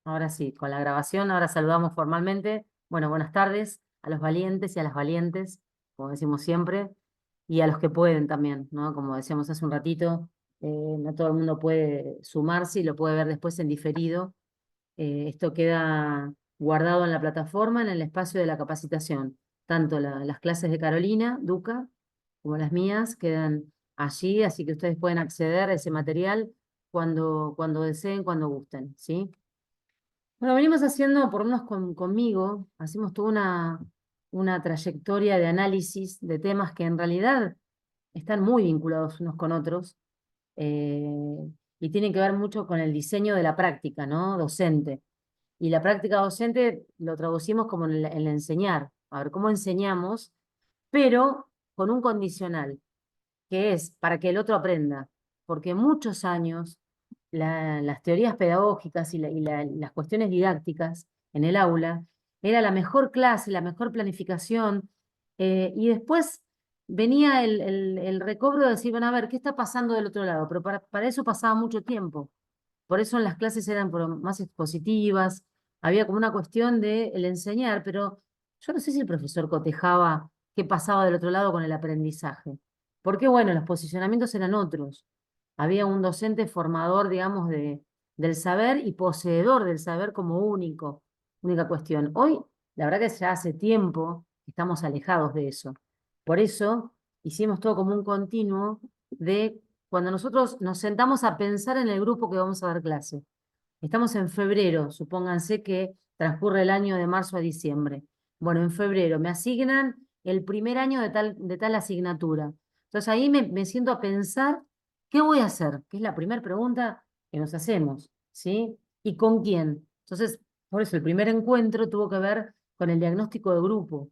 Ahora sí, con la grabación, ahora saludamos formalmente. Bueno, buenas tardes a los valientes y a las valientes, como decimos siempre, y a los que pueden también, ¿no? Como decíamos hace un ratito, no todo el mundo puede sumarse y lo puede ver después en diferido. Esto queda guardado en la plataforma, en el espacio de la capacitación. Tanto las clases de Carolina Duca como las mías quedan allí, así que ustedes pueden acceder a ese material cuando deseen, cuando gusten, ¿sí? Bueno, venimos haciendo, por lo menos conmigo, hacemos toda una trayectoria de análisis de temas que en realidad están muy vinculados unos con otros eh, y tienen que ver mucho con el diseño de la práctica, ¿no? Docente. Y la práctica docente lo traducimos como en el enseñar. A ver, ¿cómo enseñamos? Pero con un condicional que es para que el otro aprenda, porque muchos años las teorías pedagógicas las cuestiones didácticas en el aula era la mejor clase, la mejor planificación, y después venía el recobro de decir, bueno, a ver, ¿qué está pasando del otro lado? Pero para eso pasaba mucho tiempo, por eso en las clases eran más expositivas, había como una cuestión de el enseñar, pero yo no sé si el profesor cotejaba qué pasaba del otro lado con el aprendizaje. Porque bueno, los posicionamientos eran otros. Había un docente formador, digamos, del saber y poseedor del saber como única cuestión. Hoy, la verdad que ya hace tiempo que estamos alejados de eso. Por eso hicimos todo como un continuo de cuando nosotros nos sentamos a pensar en el grupo que vamos a dar clase. Estamos en febrero, supónganse que transcurre el año de marzo a diciembre. Bueno, en febrero me asignan el primer año de tal asignatura. Entonces ahí me siento a pensar, ¿qué voy a hacer? Que es la primera pregunta que nos hacemos, ¿sí? ¿Y con quién? Entonces, por eso el primer encuentro tuvo que ver con el diagnóstico de grupo.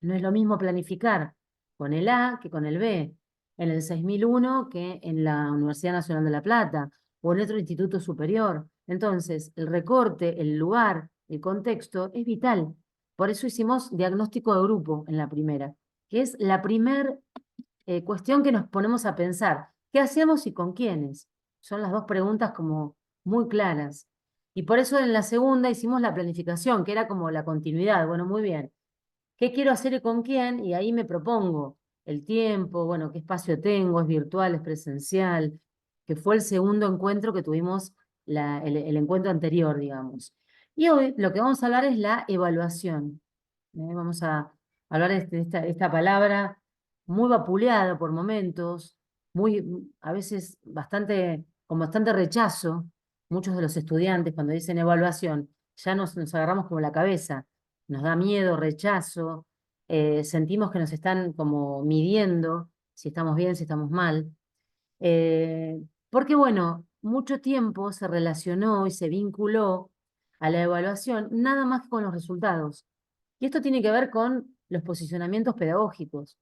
No es lo mismo planificar con el A que con el B, en el 6001 que en la Universidad Nacional de La Plata o en otro instituto superior. Entonces, el recorte, el lugar, el contexto es vital. Por eso hicimos diagnóstico de grupo en la primera, que es la primera cuestión que nos ponemos a pensar. ¿Qué hacemos y con quiénes? Son las dos preguntas como muy claras. Y por eso en la segunda hicimos la planificación, que era como la continuidad. Bueno, muy bien. ¿Qué quiero hacer y con quién? Y ahí me propongo el tiempo, bueno, qué espacio tengo, es virtual, es presencial, que fue el segundo encuentro que tuvimos el encuentro anterior, digamos. Y hoy lo que vamos a hablar es la evaluación. Vamos a hablar de esta palabra muy vapuleada por momentos, muy, a veces con bastante rechazo. Muchos de los estudiantes cuando dicen evaluación ya nos agarramos como la cabeza, nos da miedo, rechazo, sentimos que nos están como midiendo si estamos bien, si estamos mal. Porque bueno, mucho tiempo se relacionó y se vinculó a la evaluación nada más que con los resultados. Y esto tiene que ver con los posicionamientos pedagógicos.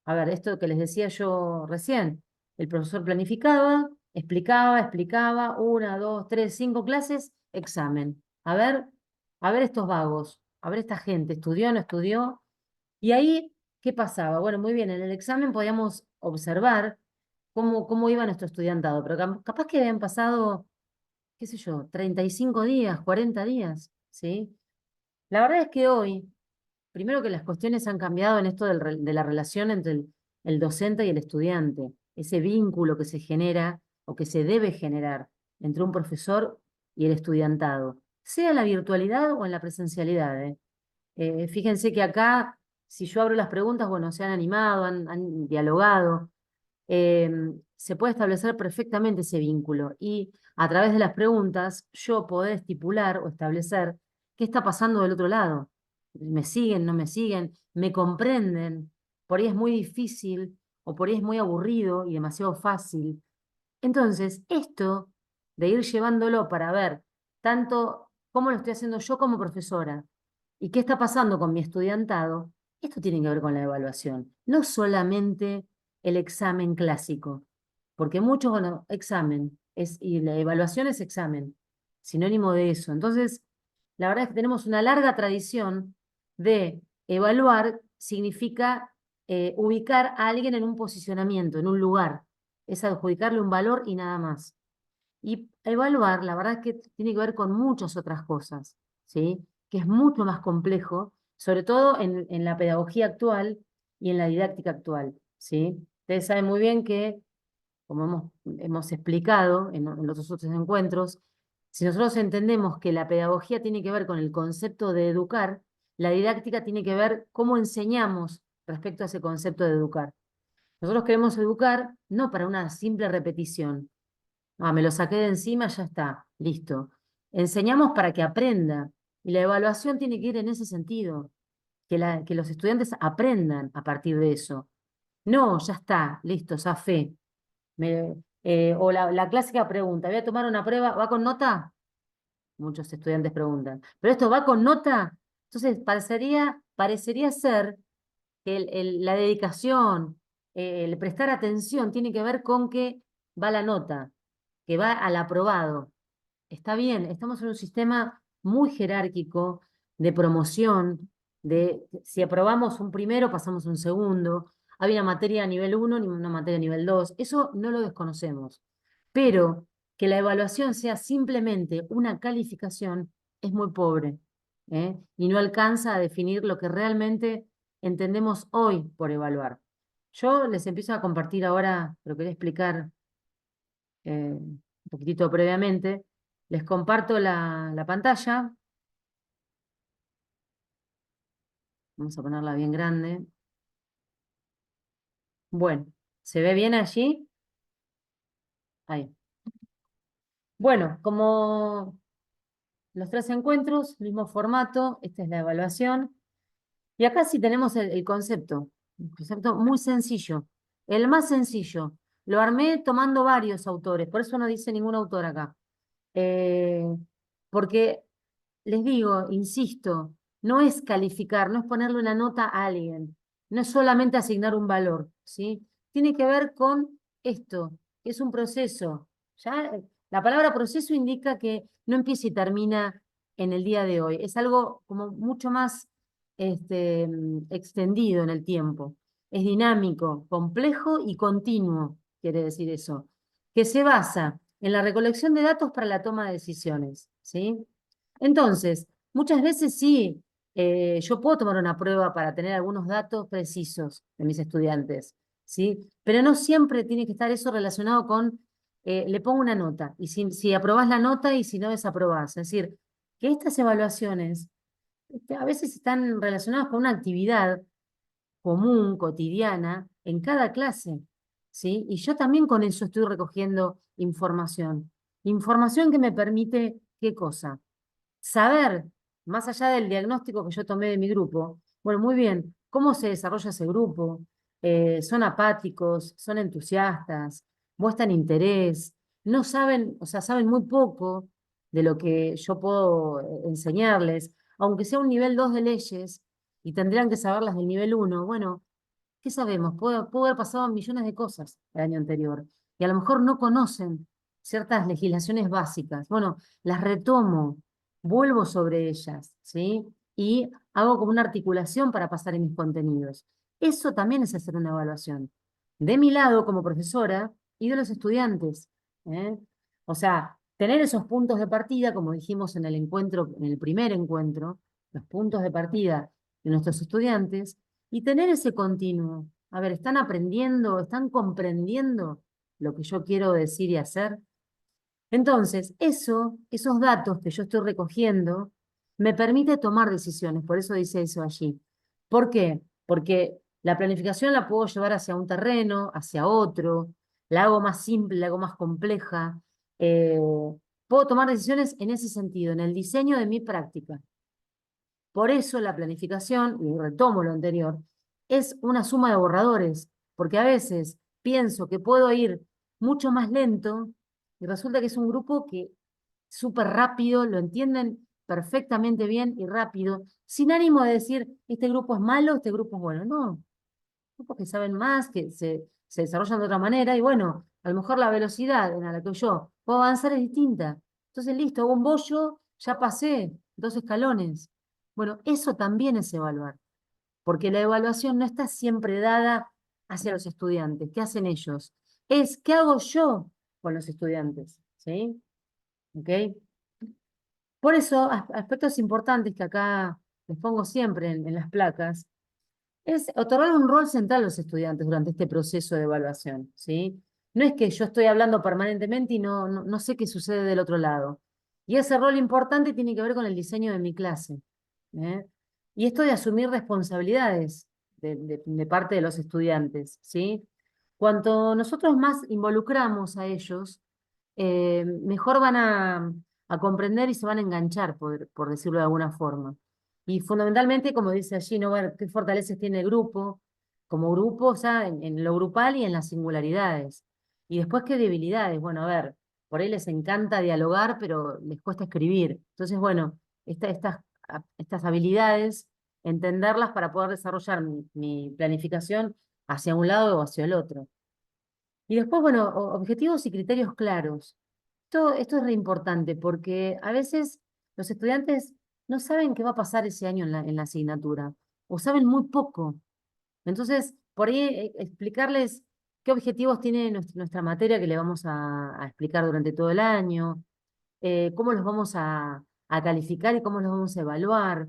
A ver, esto que les decía yo recién, el profesor planificaba, explicaba, una, dos, tres, cinco clases, examen. A ver estos vagos, a ver esta gente, ¿estudió o no estudió? Y ahí, ¿qué pasaba? Bueno, muy bien, en el examen podíamos observar cómo iba nuestro estudiantado, pero capaz que habían pasado, qué sé yo, 35 días, 40 días, ¿sí? La verdad es que hoy, primero que las cuestiones han cambiado en esto de la relación entre el docente y el estudiante, ese vínculo que se genera o que se debe generar entre un profesor y el estudiantado, sea en la virtualidad o en la presencialidad, ¿eh? Fíjense que acá, si yo abro las preguntas, bueno, se han animado, han dialogado, eh, se puede establecer perfectamente ese vínculo y a través de las preguntas yo poder estipular o establecer qué está pasando del otro lado. ¿Me siguen, no me siguen? ¿Me comprenden? Por ahí es muy difícil o por ahí es muy aburrido y demasiado fácil. Entonces, esto de ir llevándolo para ver tanto cómo lo estoy haciendo yo como profesora y qué está pasando con mi estudiantado, esto tiene que ver con la evaluación, no solamente el examen clásico, porque muchos, bueno, examen, y la evaluación es examen, sinónimo de eso. Entonces, la verdad es que tenemos una larga tradición de evaluar, significa ubicar a alguien en un posicionamiento, en un lugar, es adjudicarle un valor y nada más. Y evaluar, la verdad es que tiene que ver con muchas otras cosas, ¿sí? Que es mucho más complejo, sobre todo en la pedagogía actual y en la didáctica actual, ¿sí? Ustedes saben muy bien que, como hemos explicado en los otros encuentros, si nosotros entendemos que la pedagogía tiene que ver con el concepto de educar, la didáctica tiene que ver cómo enseñamos respecto a ese concepto de educar. Nosotros queremos educar no para una simple repetición. Ah, me lo saqué de encima, ya está, listo. Enseñamos para que aprenda. Y la evaluación tiene que ir en ese sentido, que los estudiantes aprendan a partir de eso. No, ya está, listo, zafé. O la clásica pregunta, voy a tomar una prueba, ¿va con nota? Muchos estudiantes preguntan, ¿pero esto va con nota? Entonces, parecería ser que la dedicación, el prestar atención tiene que ver con que va la nota, que va al aprobado. Está bien, estamos en un sistema muy jerárquico de promoción, de si aprobamos un primero, pasamos un segundo. Hay una materia a nivel 1 y una materia a nivel 2. Eso no lo desconocemos. Pero que la evaluación sea simplemente una calificación es muy pobre, ¿eh? Y no alcanza a definir lo que realmente entendemos hoy por evaluar. Yo les empiezo a compartir ahora, pero quería explicar un poquitito previamente. Les comparto la pantalla. Vamos a ponerla bien grande. Bueno, ¿se ve bien allí? Ahí. Bueno, como los tres encuentros, mismo formato, esta es la evaluación. Y acá sí tenemos el concepto, un concepto muy sencillo, el más sencillo. Lo armé tomando varios autores, por eso no dice ningún autor acá. Eh, Porque les digo, insisto, no es calificar, no es ponerle una nota a alguien, no es solamente asignar un valor, ¿sí? Tiene que ver con esto, que es un proceso. Ya la palabra proceso indica que no empieza y termina en el día de hoy, es algo como mucho más extendido en el tiempo. Es dinámico, complejo y continuo, quiere decir eso, que se basa en la recolección de datos para la toma de decisiones, ¿sí? Entonces, muchas veces sí, yo puedo tomar una prueba para tener algunos datos precisos de mis estudiantes, ¿sí? Pero no siempre tiene que estar eso relacionado con, le pongo una nota, y si aprobás la nota y si no desaprobás. Es decir, que estas evaluaciones a veces están relacionadas con una actividad común, cotidiana, en cada clase, ¿sí? Y yo también con eso estoy recogiendo información. Información que me permite, ¿qué cosa? Saber, más allá del diagnóstico que yo tomé de mi grupo, bueno, muy bien, cómo se desarrolla ese grupo, son apáticos, son entusiastas, muestran interés, no saben, o sea, saben muy poco de lo que yo puedo enseñarles, aunque sea un nivel 2 de leyes y tendrían que saberlas del nivel 1. Bueno, ¿qué sabemos? Pudo haber pasado millones de cosas el año anterior y a lo mejor no conocen ciertas legislaciones básicas. Bueno, las retomo, vuelvo sobre ellas, ¿sí? Y hago como una articulación para pasar en mis contenidos. Eso también es hacer una evaluación. De mi lado, como profesora, y de los estudiantes, ¿eh? O sea, tener esos puntos de partida, como dijimos en el encuentro, en el primer encuentro, los puntos de partida de nuestros estudiantes, y tener ese continuo. A ver, ¿están aprendiendo, están comprendiendo lo que yo quiero decir y hacer? Entonces, esos datos que yo estoy recogiendo, me permite tomar decisiones, por eso dice eso allí. ¿Por qué? Porque la planificación la puedo llevar hacia un terreno, hacia otro, la hago más simple, la hago más compleja. Puedo tomar decisiones en ese sentido, en el diseño de mi práctica. Por eso la planificación, y retomo lo anterior, es una suma de borradores, porque a veces pienso que puedo ir mucho más lento y resulta que es un grupo que súper rápido, lo entienden perfectamente bien y rápido, sin ánimo de decir, este grupo es malo, este grupo es bueno. No, grupos que saben más, que se desarrollan de otra manera y bueno, a lo mejor la velocidad en la que yo puedo avanzar es distinta. Entonces, listo, hago un bollo, ya pasé 2 escalones. Bueno, eso también es evaluar, porque la evaluación no está siempre dada hacia los estudiantes. ¿Qué hacen ellos? Es, ¿qué hago yo con los estudiantes? ¿sí? ¿Ok? Por eso, aspectos importantes que acá les pongo siempre en las placas, es otorgar un rol central a los estudiantes durante este proceso de evaluación, ¿sí? No es que yo estoy hablando permanentemente y no sé qué sucede del otro lado. Y ese rol importante tiene que ver con el diseño de mi clase, ¿eh? Y esto de asumir responsabilidades de parte de los estudiantes, ¿sí? Cuanto nosotros más involucramos a ellos, mejor van a comprender y se van a enganchar, por decirlo de alguna forma. Y fundamentalmente, como dice allí, ¿no? Ver qué fortalezas tiene el grupo, como grupo, o sea, en lo grupal y en las singularidades. Y después qué debilidades. Bueno, a ver, por ahí les encanta dialogar, pero les cuesta escribir. Entonces, bueno, estas habilidades, entenderlas para poder desarrollar mi planificación hacia un lado o hacia el otro. Y después, bueno, objetivos y criterios claros. Esto es re importante porque a veces los estudiantes no saben qué va a pasar ese año en la asignatura o saben muy poco. Entonces, por ahí explicarles qué objetivos tiene nuestra materia que le vamos a explicar durante todo el año, cómo los vamos a calificar y cómo los vamos a evaluar,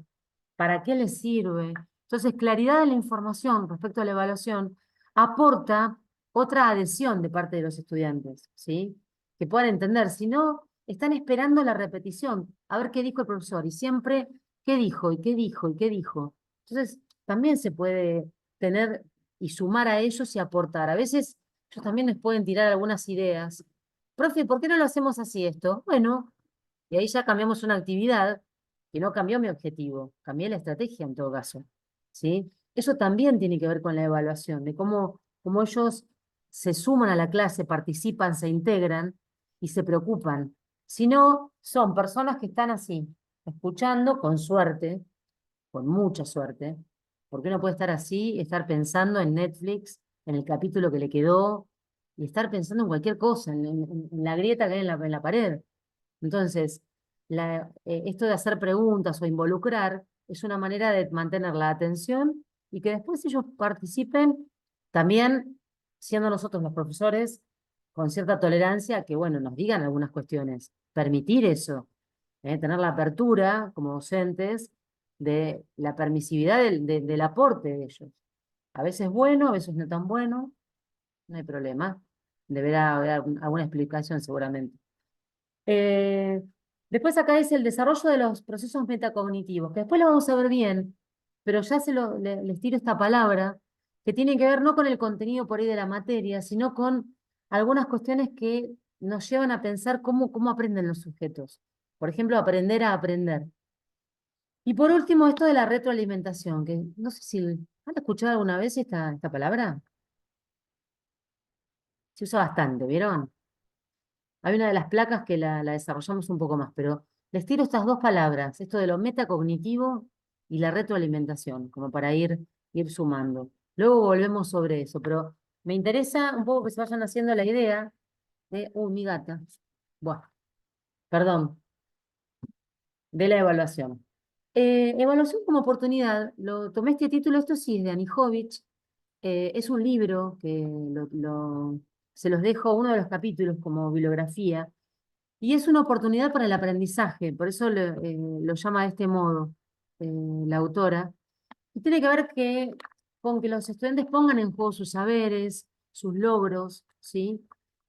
para qué les sirve. Entonces, claridad de la información respecto a la evaluación aporta otra adhesión de parte de los estudiantes, ¿sí? Que puedan entender. Si no, están esperando la repetición, a ver qué dijo el profesor, y siempre qué dijo, y qué dijo, y qué dijo. Entonces, también se puede tener y sumar a ellos y aportar. A veces ellos también les pueden tirar algunas ideas. Profe, ¿por qué no lo hacemos así esto? Bueno, y ahí ya cambiamos una actividad que no cambió mi objetivo, cambié la estrategia en todo caso, ¿sí? Eso también tiene que ver con la evaluación, de cómo ellos se suman a la clase, participan, se integran y se preocupan. Si no, son personas que están así, escuchando con suerte, con mucha suerte, porque uno puede estar así, estar pensando en Netflix, en el capítulo que le quedó, y estar pensando en cualquier cosa, en la grieta que hay en la pared. Entonces, esto de hacer preguntas o involucrar es una manera de mantener la atención y que después ellos participen también, siendo nosotros los profesores, con cierta tolerancia, que bueno, nos digan algunas cuestiones. Permitir eso, tener la apertura como docentes de la permisividad del aporte de ellos. A veces bueno, a veces no tan bueno, no hay problema. Deberá haber alguna explicación seguramente. Eh, Después acá es el desarrollo de los procesos metacognitivos, que después lo vamos a ver bien, pero ya les tiro esta palabra, que tiene que ver no con el contenido por ahí de la materia, sino con algunas cuestiones que nos llevan a pensar cómo aprenden los sujetos. Por ejemplo, aprender a aprender. Y por último, esto de la retroalimentación, que no sé si han escuchado alguna vez esta palabra. Se usa bastante, ¿vieron? Hay una de las placas que la desarrollamos un poco más, pero les tiro estas dos palabras, esto de lo metacognitivo y la retroalimentación, como para ir sumando. Luego volvemos sobre eso, pero me interesa un poco que se vayan haciendo la idea de, mi gata, bueno, perdón, de la evaluación. Evaluación como oportunidad, lo tomé este título, esto sí es de Anijovic, es un libro que se los dejo, uno de los capítulos como bibliografía. Y es una oportunidad para el aprendizaje, por eso lo llama de este modo la autora. Y tiene que ver con que los estudiantes pongan en juego sus saberes, sus logros, ¿sí?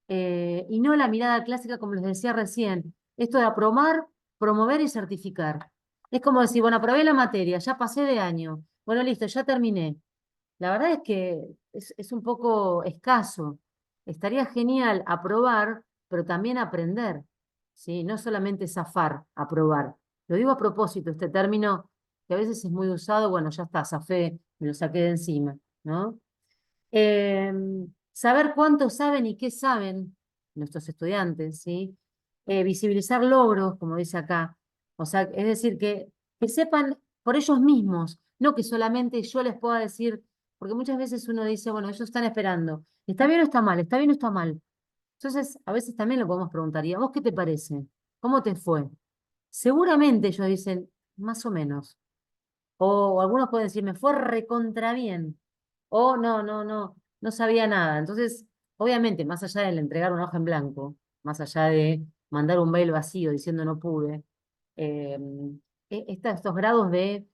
Y no la mirada clásica, como les decía recién, esto de aprobar, promover y certificar. Es como decir, bueno, aprobé la materia, ya pasé de año, bueno, listo, ya terminé. La verdad es que es un poco escaso. Estaría genial aprobar, pero también aprender, ¿sí? No solamente zafar, aprobar. Lo digo a propósito, este término que a veces es muy usado, bueno, ya está, zafé, me lo saqué de encima, ¿no? Saber cuánto saben y qué saben nuestros estudiantes, ¿sí? Visibilizar logros, como dice acá. O sea, es decir, que sepan por ellos mismos, no que solamente yo les pueda decir, porque muchas veces uno dice, bueno, ellos están esperando, ¿está bien o está mal? ¿Está bien o está mal? Entonces, a veces también lo podemos preguntar, ¿y a vos qué te parece? ¿Cómo te fue? Seguramente ellos dicen, más o menos. O algunos pueden decir, me fue recontra bien. O no sabía nada. Entonces, obviamente, más allá del entregar una hoja en blanco, más allá de mandar un mail vacío diciendo no pude. Eh, estos grados de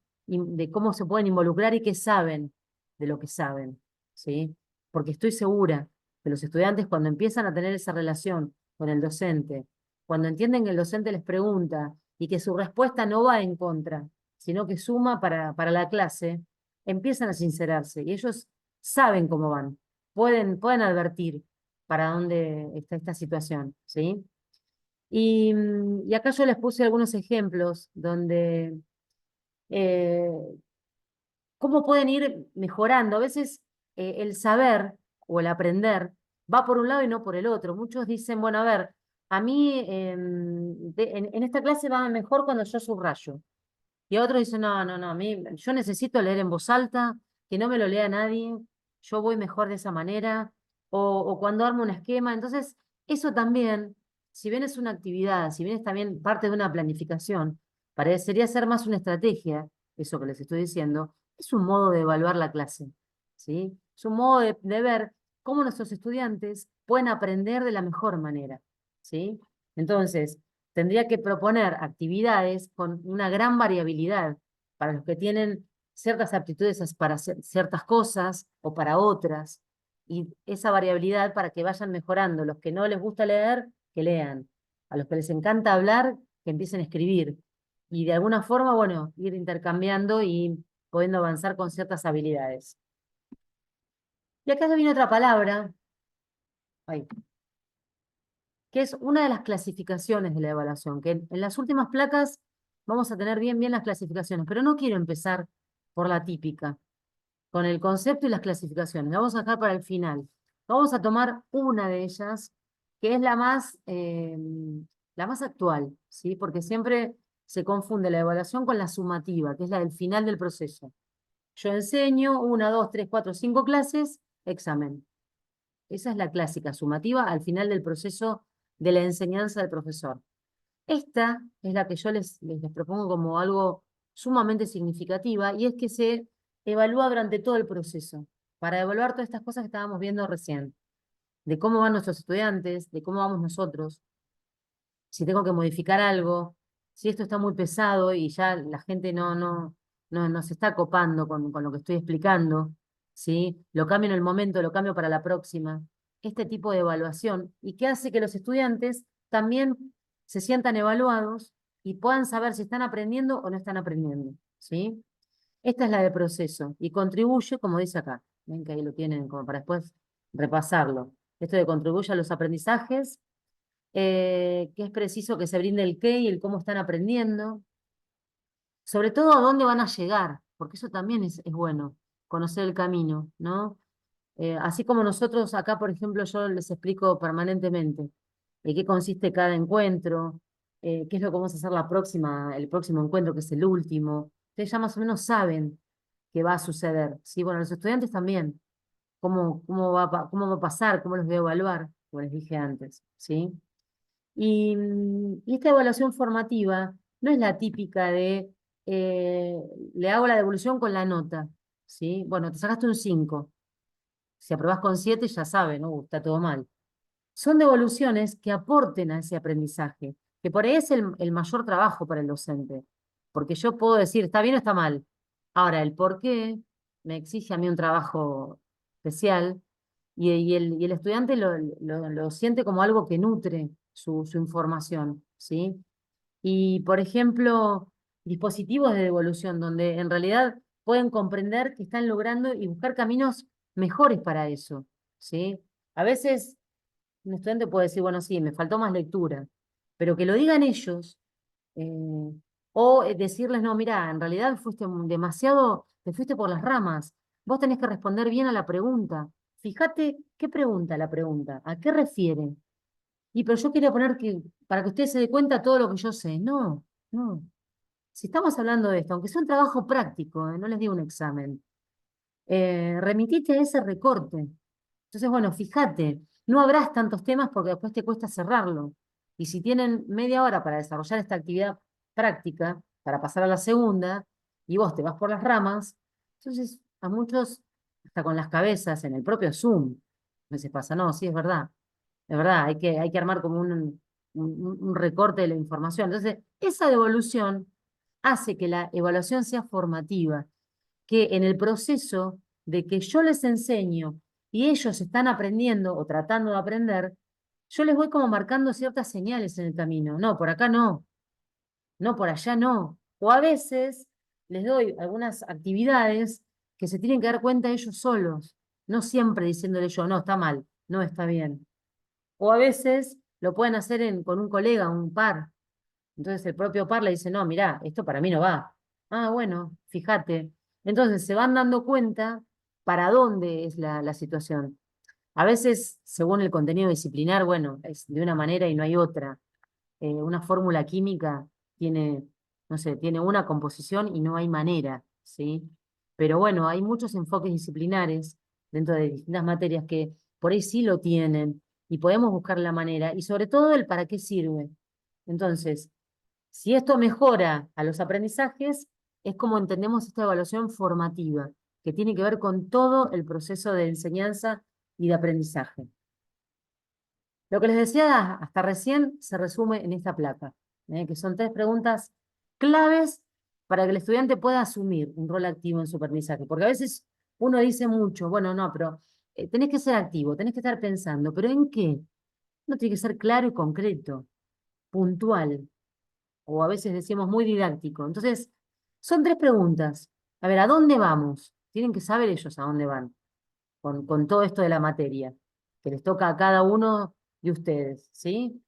cómo se pueden involucrar y qué saben de lo que saben, ¿sí? Porque estoy segura que los estudiantes cuando empiezan a tener esa relación con el docente, cuando entienden que el docente les pregunta y que su respuesta no va en contra, sino que suma para la clase, empiezan a sincerarse y ellos saben cómo van, pueden advertir para dónde está esta situación, ¿sí? Y acá yo les puse algunos ejemplos donde eh, cómo pueden ir mejorando. A veces el saber o el aprender va por un lado y no por el otro. Muchos dicen, bueno, a ver, a mí en esta clase va mejor cuando yo subrayo. Y otros dicen, no, no, no, a mí, yo necesito leer en voz alta, que no me lo lea nadie, yo voy mejor de esa manera, o cuando armo un esquema. Entonces, eso también, si bien es una actividad, si bien es también parte de una planificación, parecería ser más una estrategia, eso que les estoy diciendo, es un modo de evaluar la clase, ¿sí? Es un modo de ver cómo nuestros estudiantes pueden aprender de la mejor manera, ¿sí? Entonces, tendría que proponer actividades con una gran variabilidad para los que tienen ciertas aptitudes para hacer ciertas cosas o para otras, y esa variabilidad para que vayan mejorando. Los que no les gusta leer, que lean. A los que les encanta hablar, que empiecen a escribir. Y de alguna forma, bueno, ir intercambiando y pudiendo avanzar con ciertas habilidades. Y acá viene otra palabra, ay, que es una de las clasificaciones de la evaluación, que en las últimas placas vamos a tener bien las clasificaciones, pero no quiero empezar por la típica, con el concepto y las clasificaciones. La vamos a dejar para el final. Vamos a tomar una de ellas, que es la más actual, ¿sí? Porque siempre se confunde la evaluación con la sumativa, que es la del final del proceso. Yo enseño 1, 2, 3, 4, 5 clases, examen. Esa es la clásica sumativa al final del proceso de la enseñanza del profesor. Esta es la que yo les propongo como algo sumamente significativa y es que se evalúa durante todo el proceso, para evaluar todas estas cosas que estábamos viendo recién, de cómo van nuestros estudiantes, de cómo vamos nosotros, si tengo que modificar algo, si esto está muy pesado y ya la gente no se está copando con lo que estoy explicando, ¿sí? Lo cambio en el momento, lo cambio para la próxima. Este tipo de evaluación y que hace que los estudiantes también se sientan evaluados y puedan saber si están aprendiendo o no están aprendiendo, ¿sí? Esta es la de proceso y contribuye, como dice acá, ven que ahí lo tienen como para después repasarlo. Esto de contribuye a los aprendizajes, que es preciso que se brinde el qué y el cómo están aprendiendo, sobre todo a dónde van a llegar, porque eso también es bueno, conocer el camino, ¿no? Así como nosotros acá, por ejemplo, yo les explico permanentemente en qué consiste cada encuentro, qué es lo que vamos a hacer el próximo encuentro, que es el último. Ustedes ya más o menos saben qué va a suceder, ¿sí? Bueno, los estudiantes también, cómo va a pasar, cómo los voy a evaluar, como les dije antes, ¿sí? Y esta evaluación formativa no es la típica de eh, le hago la devolución con la nota, ¿sí? Bueno, te sacaste un 5. Si aprobás con 7 ya sabe, ¿no? Está todo mal. Son devoluciones que aporten a ese aprendizaje, que por ahí es el mayor trabajo para el docente. Porque yo puedo decir, está bien o está mal. Ahora, el por qué me exige a mí un trabajo especial y el estudiante lo siente como algo que nutre su información, ¿sí? Y, por ejemplo, dispositivos de devolución, donde en realidad pueden comprender que están logrando y buscar caminos mejores para eso, ¿sí? A veces un estudiante puede decir, bueno, sí, me faltó más lectura, pero que lo digan ellos, eh, o decirles, no, mira, en realidad fuiste demasiado, te fuiste por las ramas, vos tenés que responder bien a la pregunta. Fíjate qué pregunta la pregunta, a qué refiere. Y pero yo quería poner que, para que usted se dé cuenta todo lo que yo sé. No, no. Si estamos hablando de esto, aunque sea un trabajo práctico, no les digo un examen, remitite a ese recorte. Entonces, bueno, fíjate, no habrás tantos temas porque después te cuesta cerrarlo. Y si tienen media hora para desarrollar esta actividad práctica, para pasar a la segunda, y vos te vas por las ramas, entonces a muchos, hasta con las cabezas en el propio Zoom, a veces pasa, no, sí, es verdad, hay que armar como un recorte de la información. Entonces, esa devolución hace que la evaluación sea formativa, que en el proceso de que yo les enseño y ellos están aprendiendo o tratando de aprender, yo les voy como marcando ciertas señales en el camino. No, por acá no, no, por allá no. O a veces les doy algunas actividades que se tienen que dar cuenta ellos solos, no siempre diciéndole yo, no, está mal, no está bien. O a veces lo pueden hacer con un colega, un par. Entonces el propio par le dice, no, mirá, esto para mí no va. Ah, bueno, fíjate. Entonces se van dando cuenta para dónde es la situación. A veces, según el contenido disciplinar, bueno, es de una manera y no hay otra. Una fórmula química tiene, no sé, tiene una composición y no hay manera, ¿sí? Pero bueno, hay muchos enfoques disciplinares dentro de distintas materias que por ahí sí lo tienen y podemos buscar la manera y sobre todo el para qué sirve. Entonces, si esto mejora a los aprendizajes, es como entendemos esta evaluación formativa, que tiene que ver con todo el proceso de enseñanza y de aprendizaje. Lo que les decía hasta recién se resume en esta placa, que son 3 preguntas claves para que el estudiante pueda asumir un rol activo en su aprendizaje. Porque a veces uno dice mucho, bueno, no, pero tenés que ser activo, tenés que estar pensando, ¿pero en qué? No tiene que ser claro y concreto, puntual, o a veces decimos muy didáctico. Entonces, son 3 preguntas. A ver, ¿a dónde vamos? Tienen que saber ellos a dónde van con todo esto de la materia, que les toca a cada uno de ustedes, ¿sí?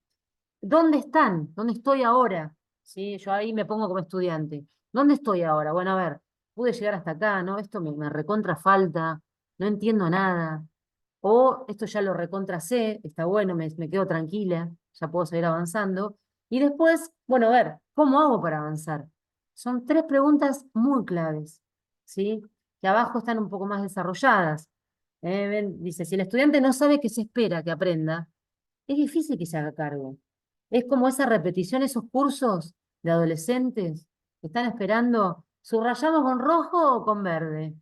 ¿Dónde están? ¿Dónde estoy ahora? ¿Sí? Yo ahí me pongo como estudiante. ¿Dónde estoy ahora? Bueno, a ver, pude llegar hasta acá, ¿no? Esto me recontra falta, no entiendo nada. O esto ya lo recontra sé, está bueno, me quedo tranquila, ya puedo seguir avanzando. Y después, bueno, a ver, ¿cómo hago para avanzar? Son 3 preguntas muy claves, ¿sí? Que abajo están un poco más desarrolladas. Dice, si el estudiante no sabe qué se espera que aprenda, es difícil que se haga cargo. Es como esa repetición, esos cursos de adolescentes que están esperando, ¿subrayamos con rojo o con verde?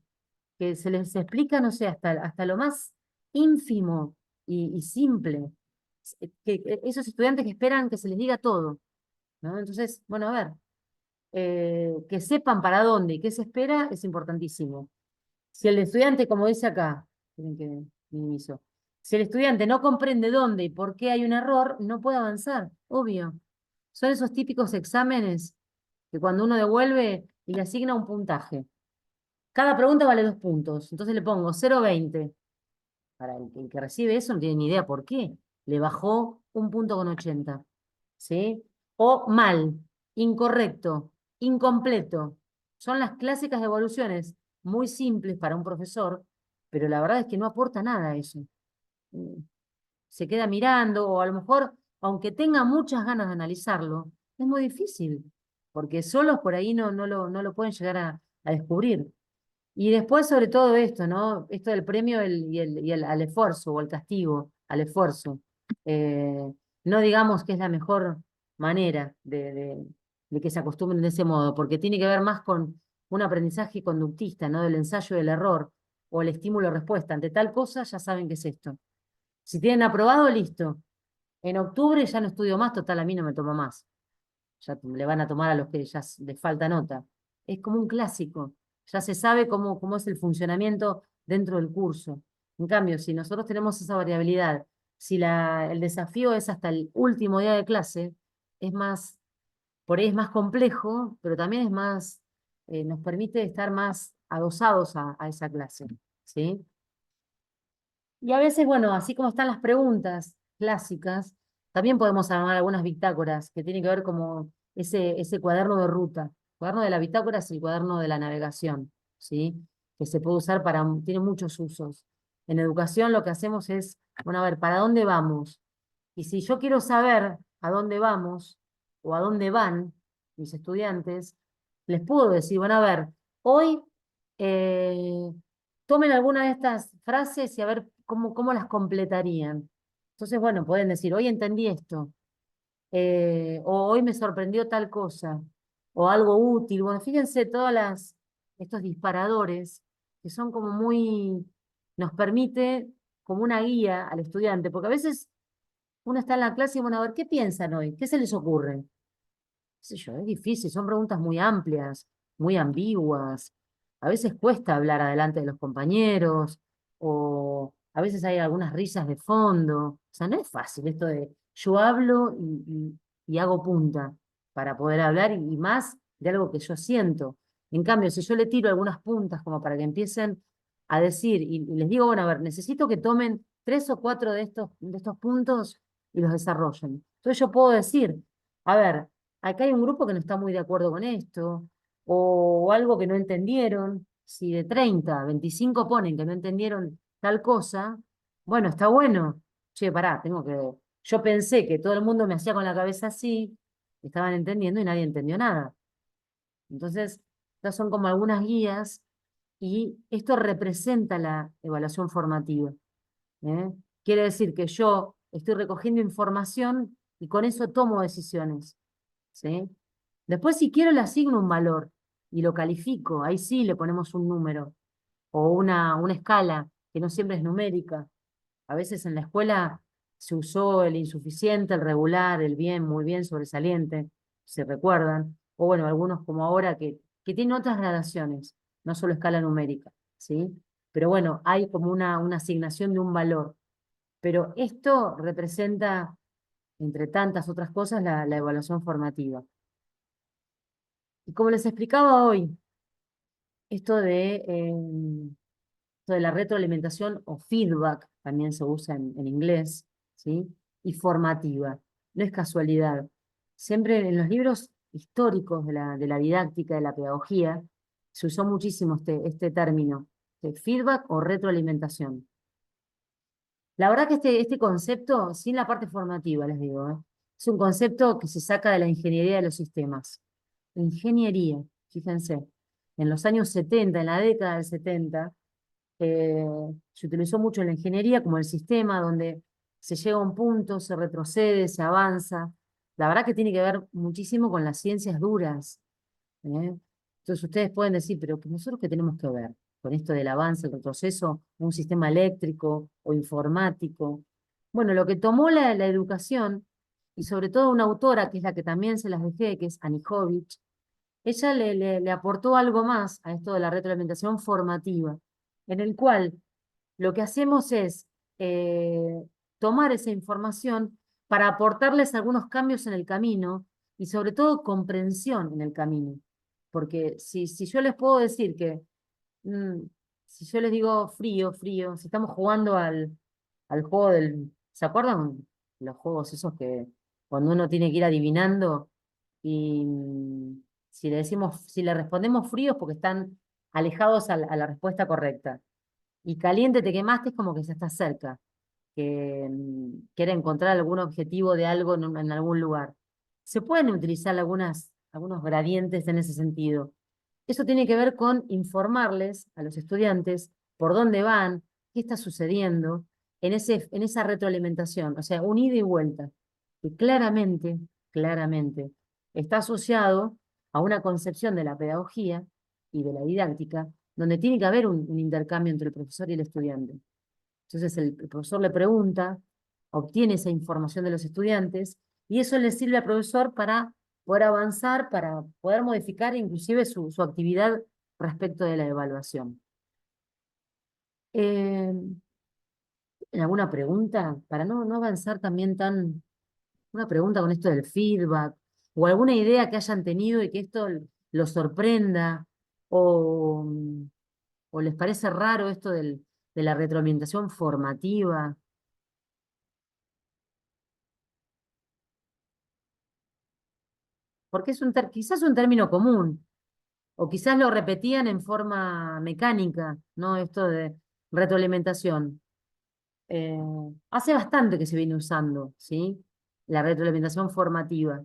Que se les explica, no sé, hasta lo más ínfimo y simple. Esos estudiantes que esperan que se les diga todo, ¿no? Entonces, bueno, a ver, que sepan para dónde y qué se espera es importantísimo. Si el estudiante, como dice acá, miren que minimizo, si el estudiante no comprende dónde y por qué hay un error, no puede avanzar, obvio. Son esos típicos exámenes que cuando uno devuelve y le asigna un puntaje. Cada pregunta vale 2 puntos. Entonces le pongo 0,20. Para el que recibe eso no tiene ni idea por qué. Le bajó 1,80 puntos. ¿Sí? O mal, incorrecto, incompleto. Son las clásicas devoluciones muy simples para un profesor, pero la verdad es que no aporta nada a eso. Mm, Se queda mirando o a lo mejor, aunque tenga muchas ganas de analizarlo, es muy difícil, porque solos por ahí no lo pueden llegar a descubrir. Y después, sobre todo esto, ¿no? Esto del premio al esfuerzo o el castigo al esfuerzo. Eh, no digamos que es la mejor manera de que se acostumbren de ese modo, porque tiene que ver más con un aprendizaje conductista, ¿no? Del ensayo del error o el estímulo-respuesta. Ante tal cosa, ya saben qué es esto. Si tienen aprobado, listo. En octubre ya no estudio más, total, a mí no me toma más. Ya le van a tomar a los que ya les falta nota. Es como un clásico, ya se sabe cómo es el funcionamiento dentro del curso. En cambio, si nosotros tenemos esa variabilidad, si el desafío es hasta el último día de clase, es más, por ahí es más complejo, pero también es más, nos permite estar más adosados a esa clase, ¿sí? Y a veces, bueno, así como están las preguntas clásicas, también podemos armar algunas bitácoras que tienen que ver como ese cuaderno de ruta. El cuaderno de la bitácora es el cuaderno de la navegación, ¿sí? Que se puede usar tiene muchos usos. En educación lo que hacemos es, bueno, a ver, ¿para dónde vamos? Y si yo quiero saber a dónde vamos o a dónde van mis estudiantes, les puedo decir, bueno, a ver, hoy eh, tomen alguna de estas frases y a ver cómo las completarían. Entonces, bueno, pueden decir, hoy entendí esto, o hoy me sorprendió tal cosa, o algo útil. Bueno, fíjense estos disparadores que son como muy, nos permite como una guía al estudiante, porque a veces Uno está en la clase y bueno, a ver, ¿qué piensan hoy? ¿Qué se les ocurre? Qué sé yo, es difícil, son preguntas muy amplias, muy ambiguas. A veces cuesta hablar adelante de los compañeros, o a veces hay algunas risas de fondo. O sea, no es fácil esto de yo hablo y hago punta para poder hablar y más de algo que yo siento. En cambio, si yo le tiro algunas puntas como para que empiecen a decir y les digo, bueno, a ver, necesito que tomen 3 o 4 de estos puntos y los desarrollen. Entonces yo puedo decir, a ver, acá hay un grupo que no está muy de acuerdo con esto, o algo que no entendieron. Si de 30 25 ponen que no entendieron tal cosa, bueno, está bueno. Che, pará, yo pensé que todo el mundo me hacía con la cabeza así, estaban entendiendo y nadie entendió nada. Entonces, estas son como algunas guías y esto representa la evaluación formativa. ¿Eh? Quiere decir que yo estoy recogiendo información y con eso tomo decisiones. ¿Sí? Después, si quiero, le asigno un valor y lo califico. Ahí sí le ponemos un número o una escala que no siempre es numérica. A veces en la escuela se usó el insuficiente, el regular, el bien, muy bien, sobresaliente, se recuerdan. O bueno, algunos como ahora que tienen otras gradaciones, no solo escala numérica, ¿sí? Pero bueno, hay como una asignación de un valor. Pero esto representa, entre tantas otras cosas, la evaluación formativa. Y como les explicaba hoy, esto esto de la retroalimentación o feedback, también se usa en inglés, ¿sí? Y formativa. No es casualidad. Siempre en los libros históricos de la didáctica, de la pedagogía, se usó muchísimo este término, de feedback o retroalimentación. La verdad que este concepto, sin la parte formativa, les digo, es un concepto que se saca de la ingeniería de los sistemas. Ingeniería, fíjense, en los años 70, en la década del 70, eh, se utilizó mucho en la ingeniería como el sistema donde se llega a un punto, se retrocede, se avanza. La verdad que tiene que ver muchísimo con las ciencias duras. ¿Eh? Entonces ustedes pueden decir, pero nosotros qué tenemos que ver con esto del avance, el retroceso, un sistema eléctrico o informático. Bueno, lo que tomó la educación, y sobre todo una autora, que es la que también se las dejé, que es Anijovic, ella le aportó algo más a esto de la retroalimentación formativa, en el cual lo que hacemos es eh, tomar esa información para aportarles algunos cambios en el camino y sobre todo comprensión en el camino. Porque si yo les puedo decir que, mm, si yo les digo frío, frío, si estamos jugando al juego ¿se acuerdan los juegos esos que cuando uno tiene que ir adivinando y si le respondemos fríos porque están alejados a la respuesta correcta? Y caliente te quemaste es como que ya está cerca, que quiere encontrar algún objetivo de algo en algún lugar. Se pueden utilizar algunos gradientes en ese sentido. Eso tiene que ver con informarles a los estudiantes por dónde van, qué está sucediendo en esa retroalimentación, o sea, un ida y vuelta, que claramente está asociado a una concepción de la pedagogía y de la didáctica, donde tiene que haber un intercambio entre el profesor y el estudiante. Entonces el profesor le pregunta, obtiene esa información de los estudiantes y eso le sirve al profesor para poder avanzar, para poder modificar inclusive su actividad respecto de la evaluación. Eh, ¿Alguna pregunta? Para no avanzar también una pregunta con esto del feedback, o alguna idea que hayan tenido y que esto los sorprenda, o, o les parece raro esto de la retroalimentación formativa. Porque quizás un término común, o quizás lo repetían en forma mecánica, ¿no? Esto de retroalimentación. Eh, Hace bastante que se viene usando, ¿sí? La retroalimentación formativa,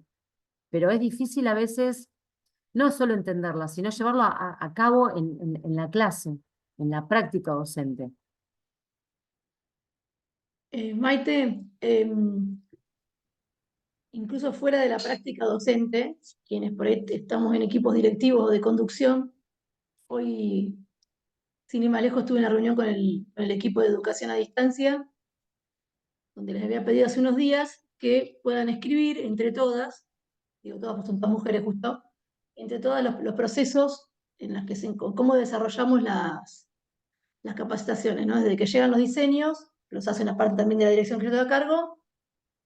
pero es difícil a veces no solo entenderla, sino llevarlo a cabo en la clase, en la práctica docente. Maite, incluso fuera de la práctica docente, quienes por ahí estamos en equipos directivos o de conducción, hoy, sin ir más lejos, estuve en una reunión con el equipo de educación a distancia donde les había pedido hace unos días que puedan escribir entre todas, digo todas, pues son todas mujeres justo, entre todos los procesos en los que cómo desarrollamos las capacitaciones, ¿no? Desde que llegan los diseños, los hacen aparte también de la dirección que yo tengo a cargo,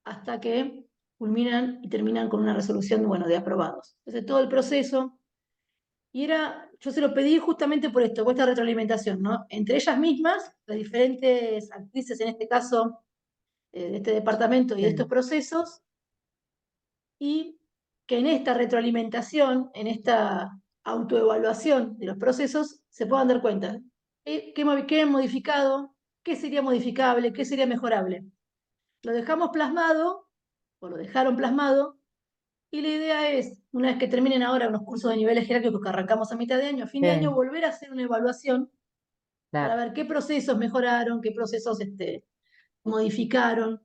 hasta que culminan y terminan con una resolución, bueno, de aprobados. Entonces, todo el proceso, y yo se lo pedí justamente por esto, por esta retroalimentación, ¿no? Entre ellas mismas, las diferentes actrices, en este caso, de este departamento y de estos Sí, procesos, y que en esta retroalimentación, en esta autoevaluación de los procesos, se puedan dar cuenta qué he modificado, qué sería modificable, qué sería mejorable. Lo dejamos plasmado, o lo dejaron plasmado, y la idea es, una vez que terminen ahora unos cursos de niveles jerárquicos que arrancamos a mitad de año, a fin de año, sí, volver a hacer una evaluación para claro. ver qué procesos mejoraron, qué procesos modificaron.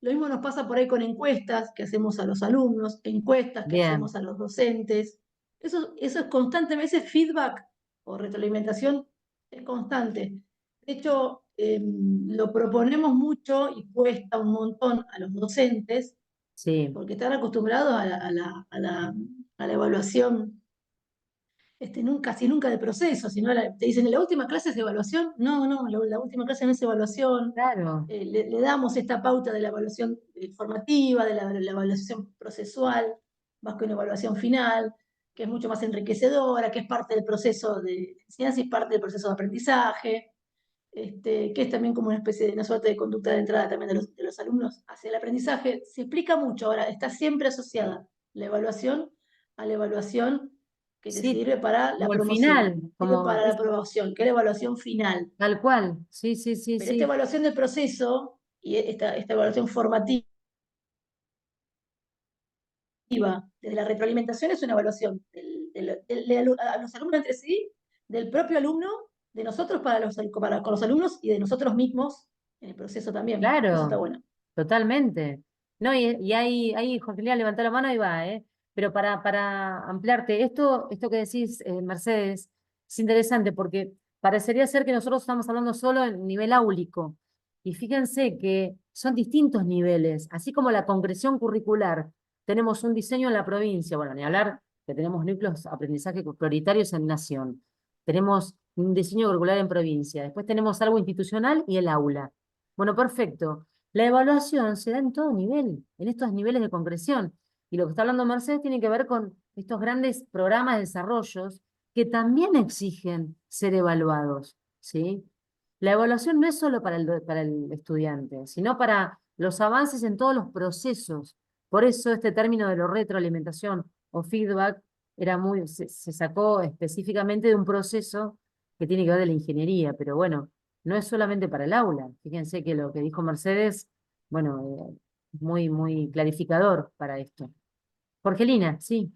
Lo mismo nos pasa por ahí con encuestas que hacemos a los alumnos, encuestas que hacemos Bien, a los docentes. Eso es constantemente, ese feedback o retroalimentación es constante. De hecho, lo proponemos mucho y cuesta un montón a los docentes sí, porque están acostumbrados a la evaluación, casi nunca de proceso, sino te dicen, ¿la última clase es de evaluación? No, no, la última clase no es evaluación. claro. Le damos esta pauta de la evaluación formativa, de la evaluación procesual, más que una evaluación final, que es mucho más enriquecedora, que es parte del proceso de enseñanza y parte del proceso de aprendizaje, que es también como una especie de una suerte de conducta de entrada también de los alumnos hacia el aprendizaje. Se explica mucho, ahora está siempre asociada la evaluación a la evaluación que te Sí, sirve para la como el promoción, final, sirve como para la aprobación, que es la evaluación final. tal cual. Sí, sí, sí, Pero esta sí. evaluación del proceso y esta evaluación formativa desde la retroalimentación es una evaluación a los alumnos entre sí, del propio alumno, de nosotros con los alumnos y de nosotros mismos en el proceso también. Eso está Claro, bueno. totalmente. No, y ahí Jorgelina levantó la mano y va, ¿eh? Pero para ampliarte, esto que decís, Mercedes, es interesante porque parecería ser que nosotros estamos hablando solo en nivel áulico. Y fíjense que son distintos niveles, así como la concreción curricular. Tenemos un diseño en la provincia, bueno, ni hablar que tenemos núcleos de aprendizaje prioritarios en nación. Tenemos un diseño curricular en provincia, después tenemos algo institucional y el aula. Bueno, perfecto. La evaluación se da en todo nivel, en estos niveles de concreción. Y lo que está hablando Mercedes tiene que ver con estos grandes programas de desarrollos que también exigen ser evaluados, ¿sí? La evaluación no es solo para el estudiante, sino para los avances en todos los procesos. Por eso este término de la retroalimentación o feedback se sacó específicamente de un proceso que tiene que ver de la ingeniería, pero bueno, no es solamente para el aula. Fíjense que lo que dijo Mercedes, bueno, muy, muy clarificador para esto. Jorgelina, sí,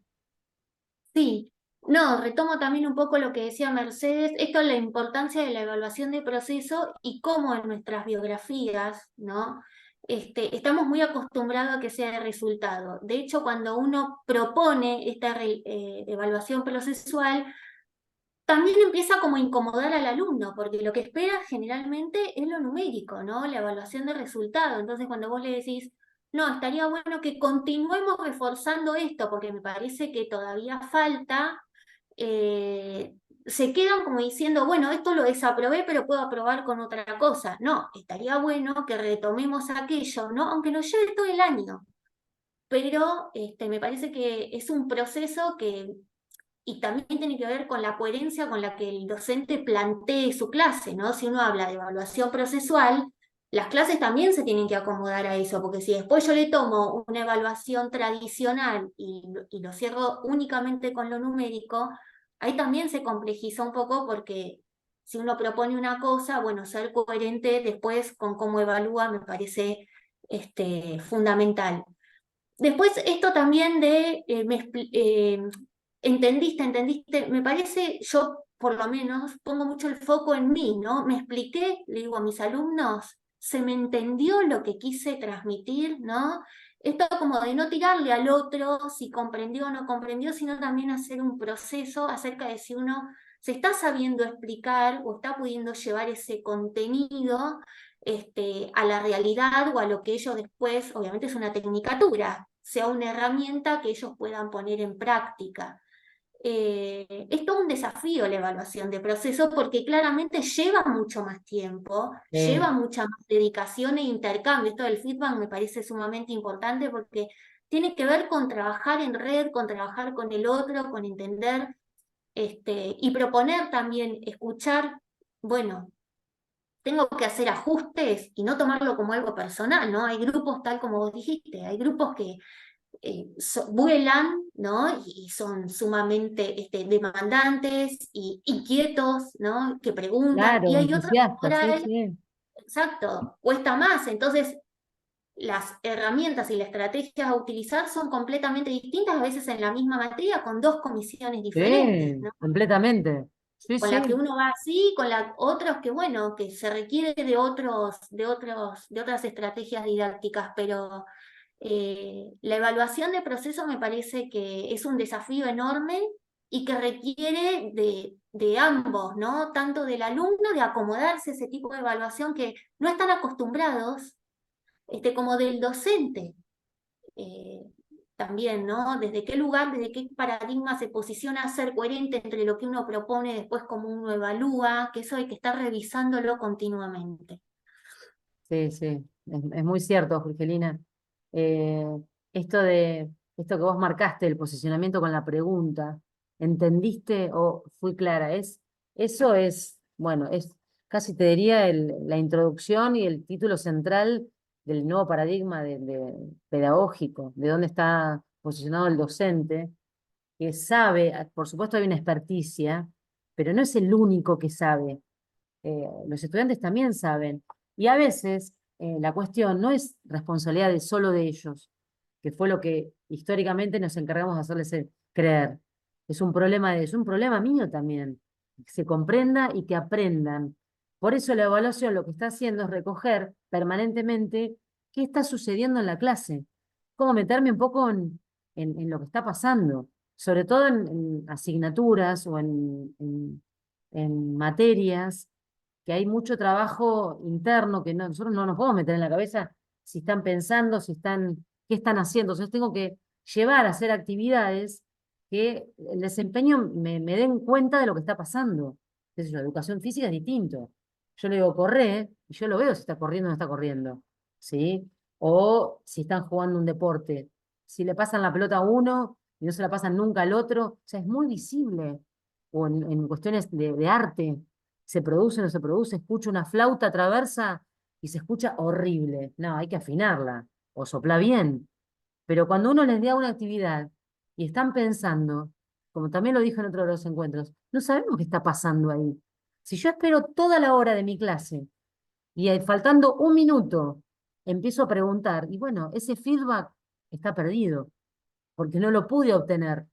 Sí, no, retomo también un poco lo que decía Mercedes, esto es la importancia de la evaluación de proceso y cómo en nuestras biografías, ¿no? Estamos muy acostumbrados a que sea el resultado. De hecho, cuando uno propone esta evaluación procesual, también empieza como a incomodar al alumno, porque lo que espera generalmente es lo numérico, ¿no? La evaluación de resultado. Entonces, cuando vos le decís, no, estaría bueno que continuemos reforzando esto, porque me parece que todavía falta, se quedan como diciendo, bueno, esto lo desaprobé, pero puedo aprobar con otra cosa. No, estaría bueno que retomemos aquello, ¿no? Aunque nos lleve todo el año. Pero me parece que es un proceso que y también tiene que ver con la coherencia con la que el docente plantee su clase, ¿no? Si uno habla de evaluación procesual, las clases también se tienen que acomodar a eso, porque si después yo le tomo una evaluación tradicional y lo cierro únicamente con lo numérico, ahí también se complejiza un poco porque si uno propone una cosa, bueno, ser coherente después con cómo evalúa me parece fundamental. Después, esto también de, entendiste, me parece, yo por lo menos pongo mucho el foco en mí, ¿no? Me expliqué, le digo a mis alumnos, se me entendió lo que quise transmitir, ¿no? Esto como de no tirarle al otro si comprendió o no comprendió, sino también hacer un proceso acerca de si uno se está sabiendo explicar o está pudiendo llevar ese contenido a la realidad o a lo que ellos después, obviamente es una tecnicatura, sea una herramienta que ellos puedan poner en práctica. Es todo un desafío la evaluación de proceso porque claramente lleva mucho más tiempo, lleva mucha más dedicación e intercambio. Esto del feedback me parece sumamente importante porque tiene que ver con trabajar en red, con trabajar con el otro, con entender y proponer también, escuchar, bueno, tengo que hacer ajustes y no tomarlo como algo personal, ¿no? Hay grupos, tal como vos dijiste, hay grupos que vuelan, ¿no? Y son sumamente demandantes y inquietos, ¿no? Que preguntan, y Claro, hay otros que por entusiasta, sí, ahí, sí. exacto, cuesta más. Entonces, las herramientas y las estrategias a utilizar son completamente distintas, a veces en la misma materia, con dos comisiones diferentes, Sí, ¿no? completamente. Sí, Con la que sí, uno va así, con la otros que, bueno, que se requiere de otras estrategias didácticas, pero la evaluación de proceso me parece que es un desafío enorme y que requiere de ambos, ¿no? Tanto del alumno, de acomodarse a ese tipo de evaluación que no están acostumbrados, como del docente. eh, También, ¿no? Desde qué lugar, desde qué paradigma se posiciona a ser coherente entre lo que uno propone, después cómo uno evalúa, que eso hay que estar revisándolo continuamente. sí, sí. Es muy cierto, Jorgelina. Eh, esto de, esto que vos marcaste, el posicionamiento con la pregunta, ¿entendiste o fui clara? Eso es, bueno, es casi te diría la introducción y el título central del nuevo paradigma pedagógico, de dónde está posicionado el docente, que sabe, por supuesto hay una experticia, pero no es el único que sabe. Los estudiantes también saben. Y a veces la cuestión no es responsabilidad de solo de ellos, que fue lo que históricamente nos encargamos de hacerles creer. Es un problema mío también, que se comprenda y que aprendan. Por eso la evaluación lo que está haciendo es recoger permanentemente qué está sucediendo en la clase, cómo meterme un poco en lo que está pasando, sobre todo en asignaturas o en materias que hay mucho trabajo interno que nosotros no nos podemos meter en la cabeza si están pensando, si están, qué están haciendo. Entonces tengo que llevar a hacer actividades que el desempeño me den cuenta de lo que está pasando. Qué sé yo, educación física es distinto. Yo le digo, corre, y yo lo veo si está corriendo o no está corriendo. ¿Sí? O si están jugando un deporte. Si le pasan la pelota a uno y no se la pasan nunca al otro, o sea, es muy visible. O en cuestiones de arte, se produce o no se produce, escucho una flauta traversa y se escucha horrible. No, hay que afinarla o sopla bien. Pero cuando uno les da una actividad y están pensando, como también lo dije en otro de los encuentros, no sabemos qué está pasando ahí. Si yo espero toda la hora de mi clase y faltando un minuto empiezo a preguntar, y bueno, ese feedback está perdido porque no lo pude obtener.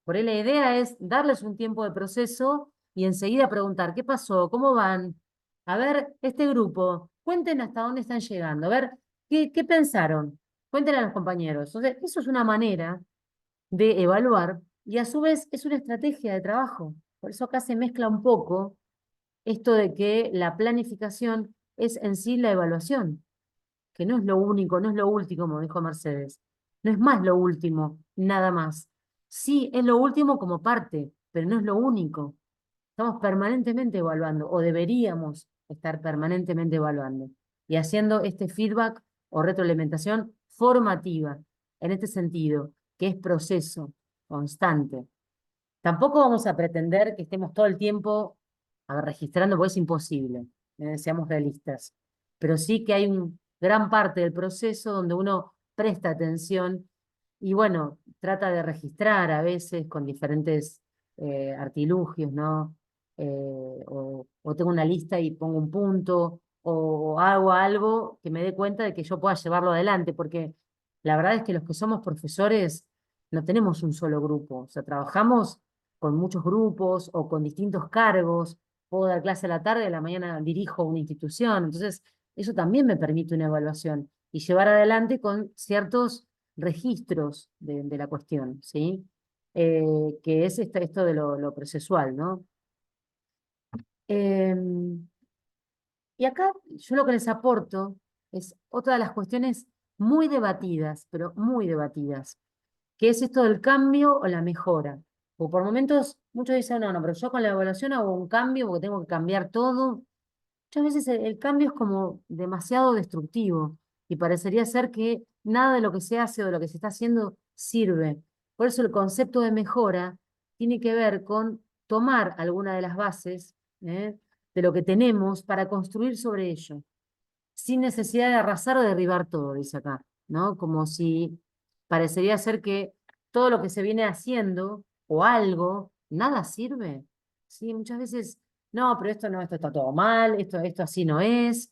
Por ahí la idea es darles un tiempo de proceso y enseguida preguntar, ¿qué pasó? ¿Cómo van? A ver, este grupo, cuenten hasta dónde están llegando, a ver, ¿qué pensaron? Cuenten a los compañeros. Entonces, eso es una manera de evaluar y a su vez es una estrategia de trabajo. Por eso acá se mezcla un poco esto de que la planificación es en sí la evaluación, que no es lo único, no es lo último, como dijo Mercedes. No es más lo último, nada más. Sí, es lo último como parte, pero no es lo único. Estamos permanentemente evaluando, o deberíamos estar permanentemente evaluando, y haciendo este feedback o retroalimentación formativa, en este sentido, que es proceso constante. Tampoco vamos a pretender que estemos todo el tiempo registrando, porque es imposible, seamos realistas. Pero sí que hay una gran parte del proceso donde uno presta atención y bueno, trata de registrar a veces con diferentes artilugios, ¿no? O tengo una lista y pongo un punto, o hago algo que me dé cuenta de que yo pueda llevarlo adelante, porque la verdad es que los que somos profesores no tenemos un solo grupo, o sea, trabajamos con muchos grupos o con distintos cargos. Puedo dar clase a la tarde, a la mañana dirijo una institución. Entonces, eso también me permite una evaluación y llevar adelante con ciertos registros de la cuestión, ¿sí? Que es esto de lo procesual, ¿no? Em, Y acá yo lo que les aporto es otra de las cuestiones muy debatidas, pero muy debatidas, que es esto del cambio o la mejora. O por momentos muchos dicen, no, no, pero yo con la evaluación hago un cambio porque tengo que cambiar todo. Muchas veces el cambio es como demasiado destructivo y parecería ser que nada de lo que se hace o de lo que se está haciendo sirve. Por eso el concepto de mejora tiene que ver con tomar alguna de las bases, de lo que tenemos para construir sobre ello, sin necesidad de arrasar o derribar todo, dice acá, ¿no? Como si parecería ser que todo lo que se viene haciendo o algo, nada sirve. Sí, muchas veces, no, pero esto no, esto está todo mal, esto así no es,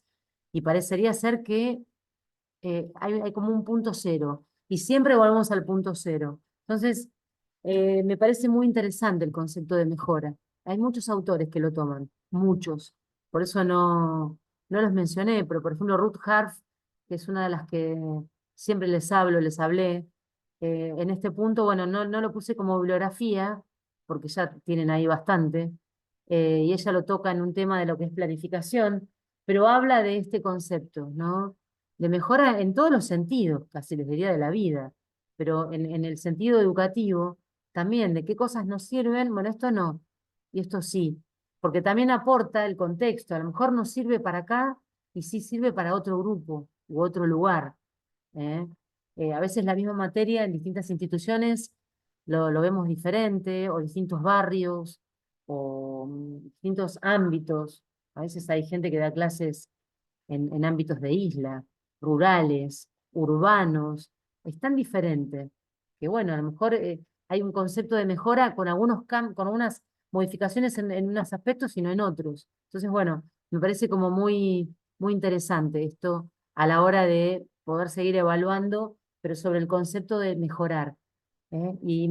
y parecería ser que hay como un punto cero, y siempre volvemos al punto cero. Entonces, me parece muy interesante el concepto de mejora. Hay muchos autores que lo toman, muchos. Por eso no los mencioné, pero por ejemplo Ruth Harf, que es una de las que siempre les hablo, les hablé, en este punto, bueno, no lo puse como bibliografía, porque ya tienen ahí bastante, y ella lo toca en un tema de lo que es planificación, pero habla de este concepto, ¿no? De mejora en todos los sentidos, casi les diría de la vida, pero en el sentido educativo también, de qué cosas nos sirven, bueno, esto no, y esto sí, porque también aporta el contexto, a lo mejor nos sirve para acá y sí sirve para otro grupo u otro lugar. ¿Eh? A veces la misma materia en distintas instituciones lo vemos diferente, o distintos barrios, o distintos ámbitos. A veces hay gente que da clases en ámbitos de isla, rurales, urbanos, es tan diferente que bueno, a lo mejor hay un concepto de mejora con con algunas modificaciones en unos aspectos y no en otros. Entonces, bueno, me parece como muy interesante esto a la hora de poder seguir evaluando, pero sobre el concepto de mejorar. Y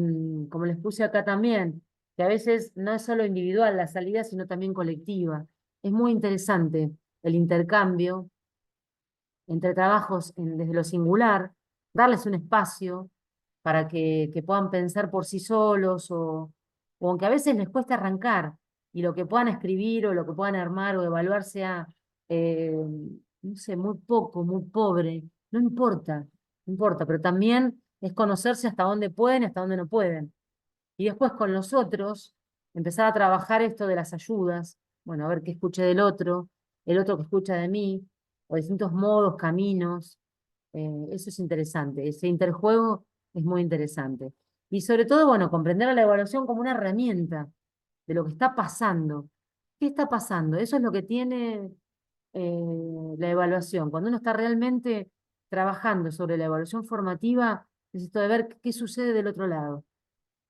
como les puse acá también, que a veces no es solo individual la salida, sino también colectiva. Es muy interesante el intercambio entre trabajos desde lo singular, darles un espacio para que puedan pensar por sí solos o aunque a veces les cueste arrancar y lo que puedan escribir o lo que puedan armar o evaluar sea, eh, no sé, muy poco, muy pobre, no importa, no importa, pero también es conocerse hasta dónde pueden y hasta dónde no pueden. Y después con los otros, empezar a trabajar esto de las ayudas, bueno, a ver qué escuché del otro, el otro que escucha de mí, o distintos modos, caminos, eso es interesante, ese interjuego es muy interesante. Y sobre todo, bueno, comprender a la evaluación como una herramienta de lo que está pasando. ¿Qué está pasando? Eso es lo que tiene la evaluación. Cuando uno está realmente trabajando sobre la evaluación formativa, necesito de ver qué sucede del otro lado,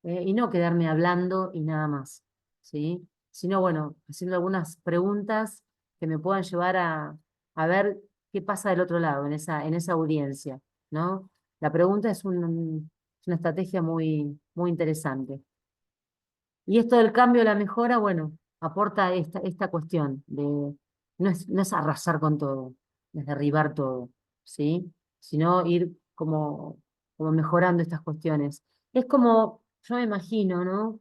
y no quedarme hablando y nada más, ¿sí? Sino, bueno, haciendo algunas preguntas que me puedan llevar a ver qué pasa del otro lado, en esa audiencia, ¿no? La pregunta es una estrategia muy interesante. Y esto del cambio a la mejora, bueno, aporta esta cuestión de no es arrasar con todo, no es derribar todo, ¿sí? Sino ir como mejorando estas cuestiones. Es como, yo me imagino, ¿no?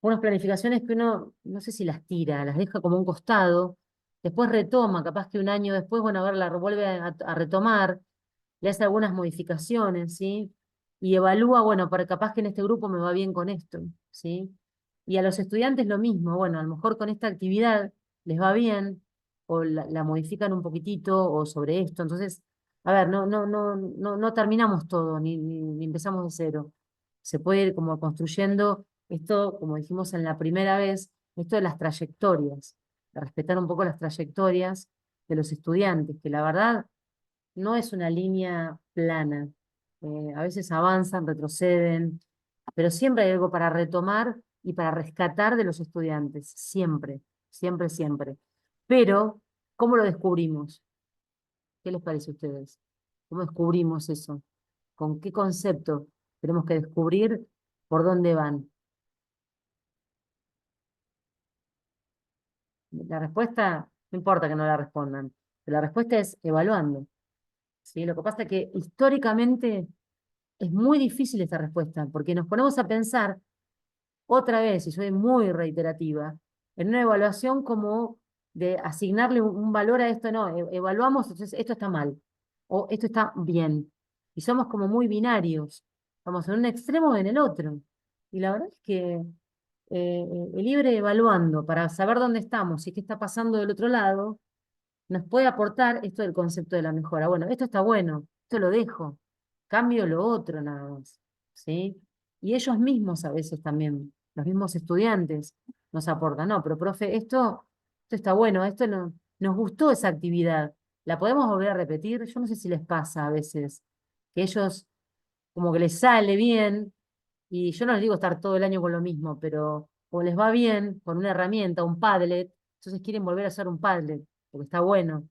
Unas planificaciones que uno, no sé si las tira, las deja como a un costado, después retoma, capaz que un año después, bueno, a ver, la vuelve a retomar, le hace algunas modificaciones, ¿sí? Y evalúa, bueno, para capaz que en este grupo me va bien con esto, ¿sí? Y a los estudiantes lo mismo, bueno, a lo mejor con esta actividad les va bien, o la modifican un poquitito, o sobre esto. Entonces, a ver, no terminamos todo, ni empezamos de cero. Se puede ir como construyendo esto, como dijimos en la primera vez, esto de las trayectorias, de respetar un poco las trayectorias de los estudiantes, que la verdad no es una línea plana. A veces avanzan, retroceden, pero siempre hay algo para retomar y para rescatar de los estudiantes, siempre, siempre, siempre. Pero, ¿cómo lo descubrimos? ¿Qué les parece a ustedes? ¿Cómo descubrimos eso? ¿Con qué concepto tenemos que descubrir por dónde van? La respuesta, no importa que no la respondan, pero la respuesta es evaluando. ¿Sí? Lo que pasa es que históricamente es muy difícil esta respuesta, porque nos ponemos a pensar otra vez, y soy muy reiterativa, en una evaluación como de asignarle un valor a esto, no, evaluamos, entonces esto está mal, o esto está bien. Y somos como muy binarios, vamos en un extremo o en el otro. Y la verdad es que el ir evaluando para saber dónde estamos y qué está pasando del otro lado, nos puede aportar esto del concepto de la mejora. Bueno, esto está bueno, esto lo dejo, cambio lo otro nada más, ¿sí? Y ellos mismos a veces también, los mismos estudiantes, nos aportan, no, pero profe, esto está bueno, esto no, nos gustó esa actividad, ¿la podemos volver a repetir? Yo no sé si les pasa a veces, que ellos como que les sale bien, y yo no les digo estar todo el año con lo mismo, pero como les va bien con una herramienta, un Padlet, entonces quieren volver a hacer un Padlet, porque está bueno.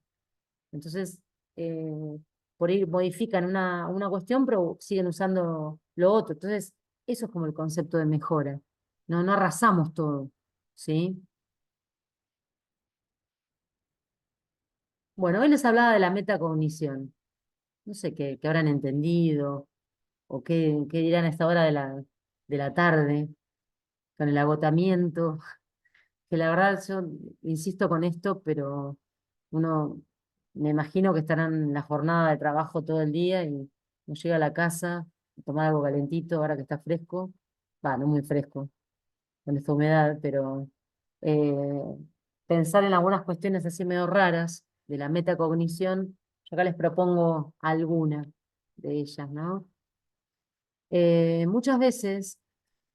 Entonces, eh, por ahí modifican una cuestión, pero siguen usando lo otro. Entonces, eso es como el concepto de mejora. No, no arrasamos todo, ¿sí? Bueno, hoy les hablaba de la metacognición. No sé qué habrán entendido o qué dirán a esta hora de la tarde, con el agotamiento, que la verdad yo insisto con esto, pero uno, me imagino que estarán en la jornada de trabajo todo el día y no llega a la casa a tomar algo calentito ahora que está fresco, va, no muy fresco, con esta humedad, pero eh, pensar en algunas cuestiones así medio raras de la metacognición, yo acá les propongo alguna de ellas, ¿no? Muchas veces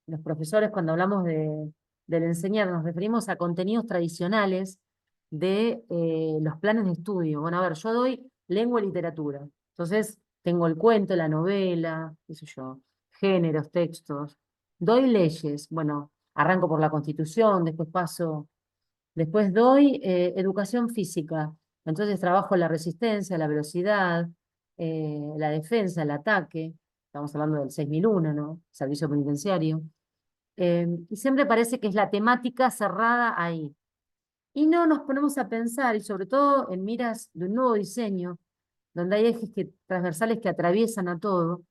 los profesores cuando hablamos del enseñar nos referimos a contenidos tradicionales de los planes de estudio. Bueno, a ver, yo doy lengua y literatura. Entonces, tengo el cuento, la novela, qué sé yo, géneros, textos. Doy leyes. Bueno, arranco por la Constitución, después doy educación física. Entonces trabajo la resistencia, la velocidad, la defensa, el ataque. Estamos hablando del 6001, ¿no? Servicio penitenciario. Y siempre parece que es la temática cerrada ahí. Y no nos ponemos a pensar, y sobre todo en miras de un nuevo diseño, donde hay ejes transversales que atraviesan a todo.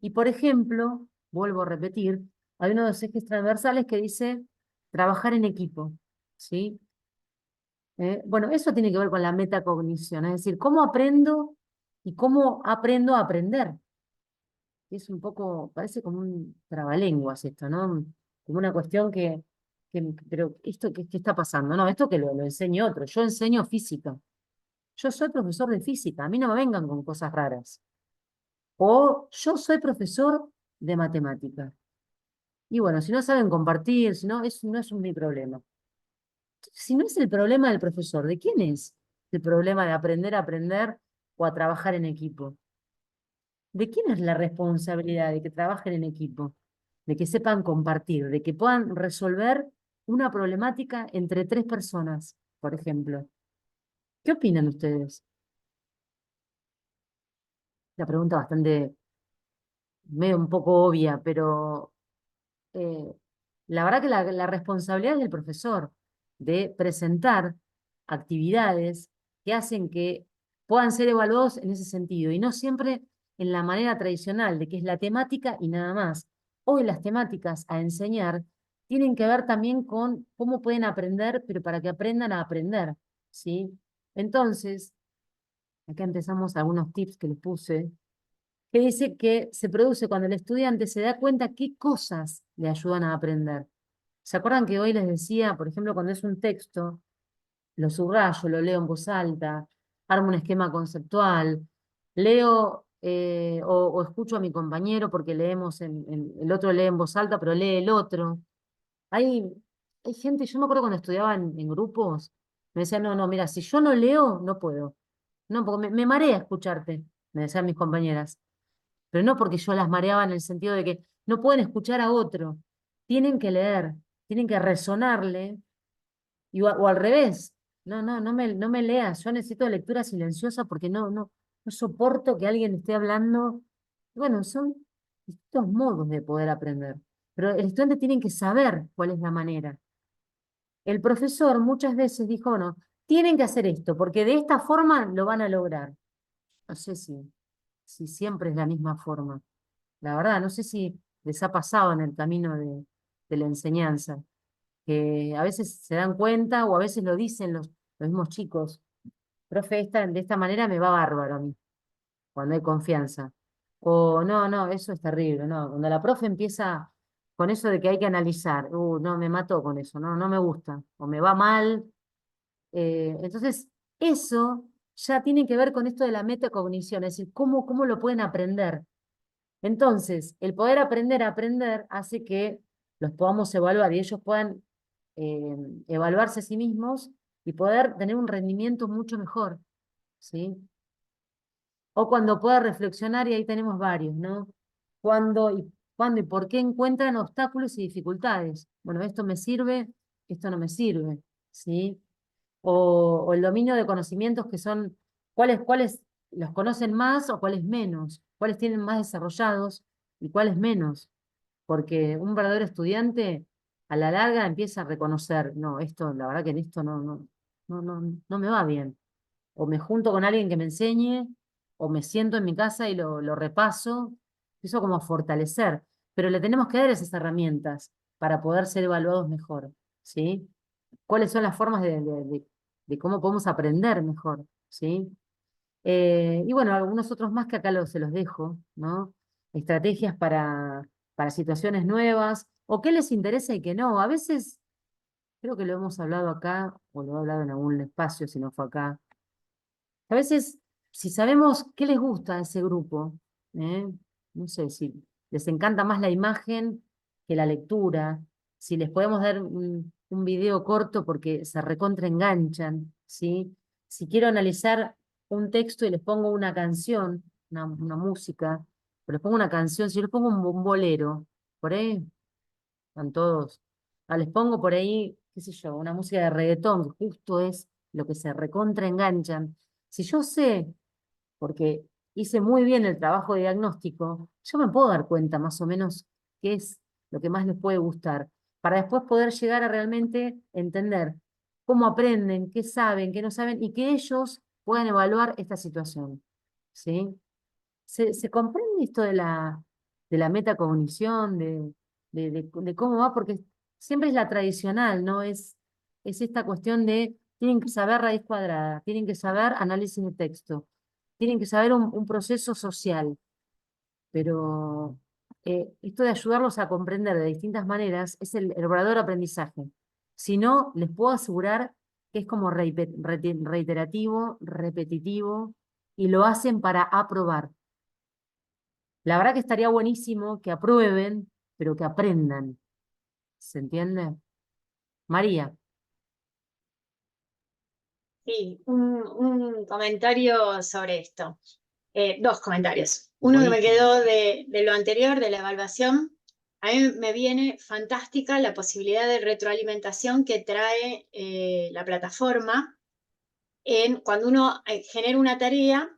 Y por ejemplo, vuelvo a repetir, hay uno de los ejes transversales que dice trabajar en equipo, ¿sí? Bueno, eso tiene que ver con la metacognición, es decir, cómo aprendo y cómo aprendo a aprender. Es un poco, parece como un trabalenguas esto, ¿no? Como una cuestión pero ¿esto qué está pasando? No, esto que lo enseñe otro. Yo enseño física. Yo soy profesor de física, a mí no me vengan con cosas raras. O yo soy profesor de matemática. Y bueno, si no saben compartir, si no, no es mi problema. Si no es el problema del profesor, ¿de quién es el problema de aprender a aprender o a trabajar en equipo? ¿De quién es la responsabilidad de que trabajen en equipo? De que sepan compartir, de que puedan resolver una problemática entre tres personas, por ejemplo. ¿Qué opinan ustedes? La pregunta bastante, medio un poco obvia, pero eh, la verdad que la responsabilidad es del profesor de presentar actividades que hacen que puedan ser evaluados en ese sentido y no siempre en la manera tradicional de que es la temática y nada más. Hoy las temáticas a enseñar tienen que ver también con cómo pueden aprender, pero para que aprendan a aprender, ¿sí? Entonces, acá empezamos algunos tips que les puse que dice que se produce cuando el estudiante se da cuenta qué cosas le ayudan a aprender. ¿Se acuerdan que hoy les decía, por ejemplo, cuando es un texto, lo subrayo, lo leo en voz alta, armo un esquema conceptual, leo o escucho a mi compañero porque leemos, el otro lee en voz alta, pero lee el otro? Hay, hay gente, yo me acuerdo cuando estudiaba en grupos, me decían, no, no, mira, si yo no leo, no puedo. No, porque me marea escucharte, me decían mis compañeras, pero no porque yo las mareaba en el sentido de que no pueden escuchar a otro, tienen que leer, tienen que resonarle, o al revés, no me leas, yo necesito lectura silenciosa porque no soporto que alguien esté hablando. Bueno, son distintos modos de poder aprender, pero el estudiante tiene que saber cuál es la manera. El profesor muchas veces dijo, bueno, tienen que hacer esto, porque de esta forma lo van a lograr. No sé si siempre es la misma forma. La verdad, no sé si les ha pasado en el camino de la enseñanza, que a veces se dan cuenta o a veces lo dicen los mismos chicos. Profe, de esta manera me va bárbaro a mí, cuando hay confianza. O no, no, eso es terrible, no. Cuando la profe empieza con eso de que hay que analizar, no, me mató con eso, no, no me gusta, o me va mal. Entonces, eso ya tiene que ver con esto de la metacognición, es decir, cómo lo pueden aprender. Entonces, el poder aprender a aprender hace que los podamos evaluar y ellos puedan evaluarse a sí mismos y poder tener un rendimiento mucho mejor, ¿sí? O cuando pueda reflexionar, y ahí tenemos varios, ¿no? Cuándo y por qué encuentran obstáculos y dificultades. Bueno, esto me sirve, esto no me sirve, ¿sí? O el dominio de conocimientos que son, cuáles los conocen más o cuáles menos, cuáles tienen más desarrollados y cuáles menos, porque un verdadero estudiante a la larga empieza a reconocer, no, esto, la verdad que en esto no me va bien, o me junto con alguien que me enseñe, o me siento en mi casa y lo repaso, eso como a fortalecer, pero le tenemos que dar esas herramientas para poder ser evaluados mejor, ¿sí? ¿Cuáles son las formas de cómo podemos aprender mejor, ¿sí? Y bueno, algunos otros más que acá se los dejo, ¿no? Estrategias para situaciones nuevas, o qué les interesa y qué no. A veces, creo que lo hemos hablado acá, o lo he hablado en algún espacio, si no fue acá. A veces, si sabemos qué les gusta a ese grupo, ¿eh? No sé, si les encanta más la imagen que la lectura, si les podemos dar un video corto porque se recontra enganchan, ¿sí? Si quiero analizar un texto y les pongo una canción, una música, o les pongo una canción, si les pongo un bolero, por ahí están todos. Les pongo por ahí, qué sé yo, una música de reggaetón, que justo es lo que se recontra enganchan. Si yo sé, porque hice muy bien el trabajo de diagnóstico, yo me puedo dar cuenta más o menos qué es lo que más les puede gustar, para después poder llegar a realmente entender cómo aprenden, qué saben, qué no saben, y que ellos puedan evaluar esta situación. ¿Sí? ¿Se comprende esto de la metacognición, de cómo va? Porque siempre es la tradicional, ¿no? Es esta cuestión de tienen que saber raíz cuadrada, tienen que saber análisis de texto, tienen que saber un proceso social, pero esto de ayudarlos a comprender de distintas maneras es el verdadero aprendizaje. Si no, les puedo asegurar que es como reiterativo, repetitivo, y lo hacen para aprobar. La verdad que estaría buenísimo que aprueben, pero que aprendan. ¿Se entiende? María. Sí, un comentario sobre esto. Dos comentarios. Uno que me Buenísimo. quedó de lo anterior, de la evaluación. A mí me viene fantástica la posibilidad de retroalimentación que trae la plataforma cuando uno genera una tarea,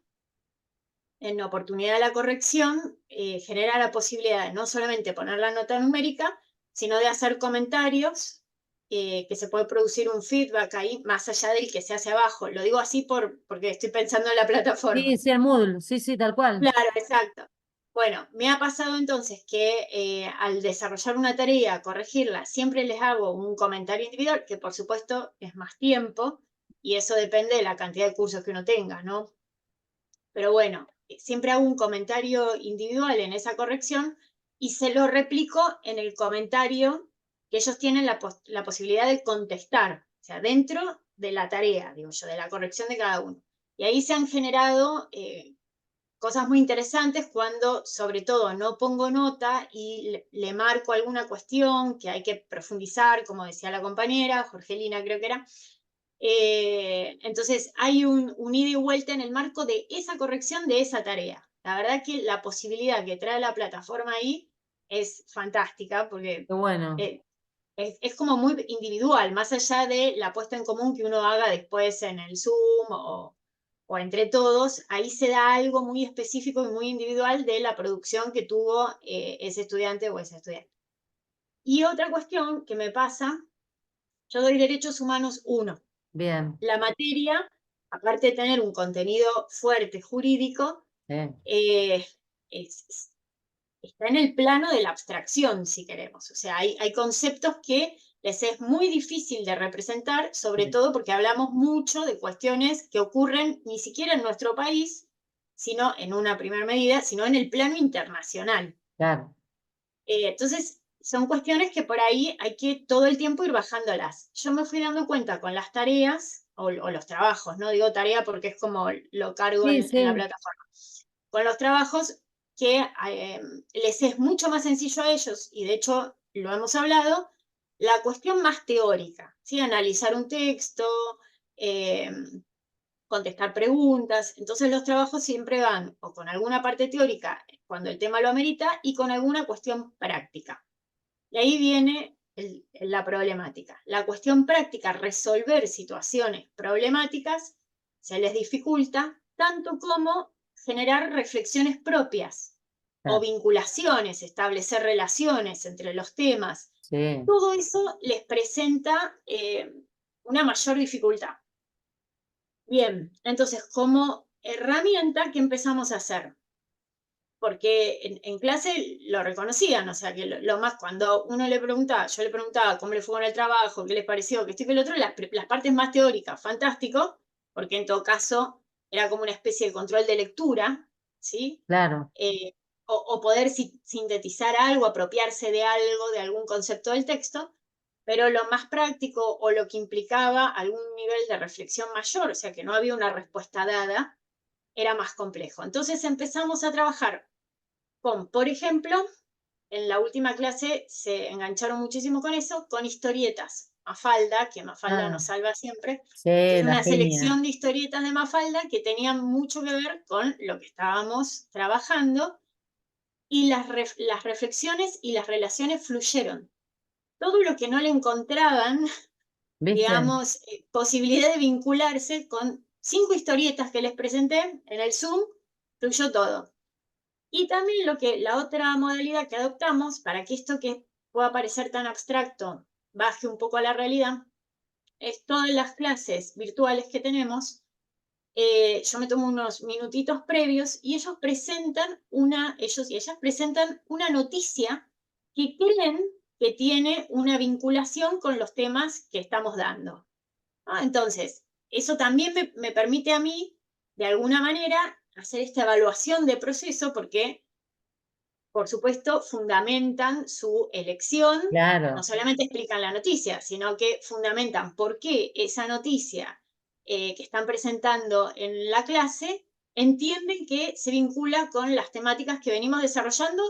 en oportunidad de la corrección, genera la posibilidad de no solamente poner la nota numérica, sino de hacer comentarios, que se puede producir un feedback ahí, más allá del que se hace abajo. Lo digo así porque estoy pensando en la plataforma. Sí, sí, el Moodle, sí, sí, tal cual. Claro, exacto. Bueno, me ha pasado entonces que al desarrollar una tarea, corregirla, siempre les hago un comentario individual, que por supuesto es más tiempo, y eso depende de la cantidad de cursos que uno tenga, ¿no? Pero bueno, siempre hago un comentario individual en esa corrección y se lo replico en el comentario que ellos tienen la posibilidad de contestar, o sea, dentro de la tarea, digo yo, de la corrección de cada uno. Y ahí se han generado cosas muy interesantes cuando, sobre todo, no pongo nota y le marco alguna cuestión que hay que profundizar, como decía la compañera, Jorgelina creo que era. Entonces, hay un ida y vuelta en el marco de esa corrección de esa tarea. La verdad que la posibilidad que trae la plataforma ahí es fantástica porque Qué bueno. es como muy individual, más allá de la puesta en común que uno haga después en el Zoom o entre todos, ahí se da algo muy específico y muy individual de la producción que tuvo ese estudiante o esa estudiante. Y otra cuestión que me pasa, yo doy Derechos Humanos 1. Bien. La materia, aparte de tener un contenido fuerte jurídico, eh, está en el plano de la abstracción, si queremos. O sea, hay conceptos que les es muy difícil de representar, sobre todo porque hablamos mucho de cuestiones que ocurren ni siquiera en nuestro país, sino en una primera medida, sino en el plano internacional. Claro. Entonces, son cuestiones que por ahí hay que todo el tiempo ir bajándolas. Yo me fui dando cuenta con las tareas, o los trabajos, no digo tarea porque es como lo cargo Sí, en la sí, plataforma, con los trabajos que les es mucho más sencillo a ellos, y de hecho lo hemos hablado, la cuestión más teórica, ¿sí? Analizar un texto, eh, contestar preguntas. Entonces los trabajos siempre van o con alguna parte teórica cuando el tema lo amerita y con alguna cuestión práctica. Y ahí viene la problemática. La cuestión práctica, resolver situaciones problemáticas, se les dificulta tanto como generar reflexiones propias o claro. vinculaciones, establecer relaciones entre los temas. Sí, Todo eso les presenta una mayor dificultad. Bien, entonces como herramienta, ¿qué empezamos a hacer? Porque en clase lo reconocían, o sea, que lo más, cuando uno le preguntaba, yo le preguntaba cómo le fue con el trabajo, qué les pareció, que esto y que el otro, las partes más teóricas, fantástico, porque en todo caso era como una especie de control de lectura, ¿sí? claro. O poder sintetizar algo, apropiarse de algo, de algún concepto del texto, pero lo más práctico o lo que implicaba algún nivel de reflexión mayor, o sea, que no había una respuesta dada, era más complejo. Entonces empezamos a trabajar con, por ejemplo, en la última clase se engancharon muchísimo con eso, con historietas. Mafalda, que Mafalda Ah, nos salva siempre. sí, Entonces, la una genia. selección de historietas de Mafalda que tenían mucho que ver con lo que estábamos trabajando, y las reflexiones y las relaciones fluyeron. Todo lo que no le encontraban, ¿Viste? digamos, posibilidad de vincularse con 5 historietas que les presenté en el Zoom, fluyó todo. Y también la otra modalidad que adoptamos para que esto que pueda parecer tan abstracto baje un poco a la realidad, es todas las clases virtuales que tenemos. Yo me tomo unos minutitos previos y ellos y ellas presentan una noticia que creen que tiene una vinculación con los temas que estamos dando. Entonces, eso también me permite a mí, de alguna manera, hacer esta evaluación de proceso, porque por supuesto, fundamentan su elección, no Claro, solamente explican la noticia, sino que fundamentan por qué esa noticia que están presentando en la clase entienden que se vincula con las temáticas que venimos desarrollando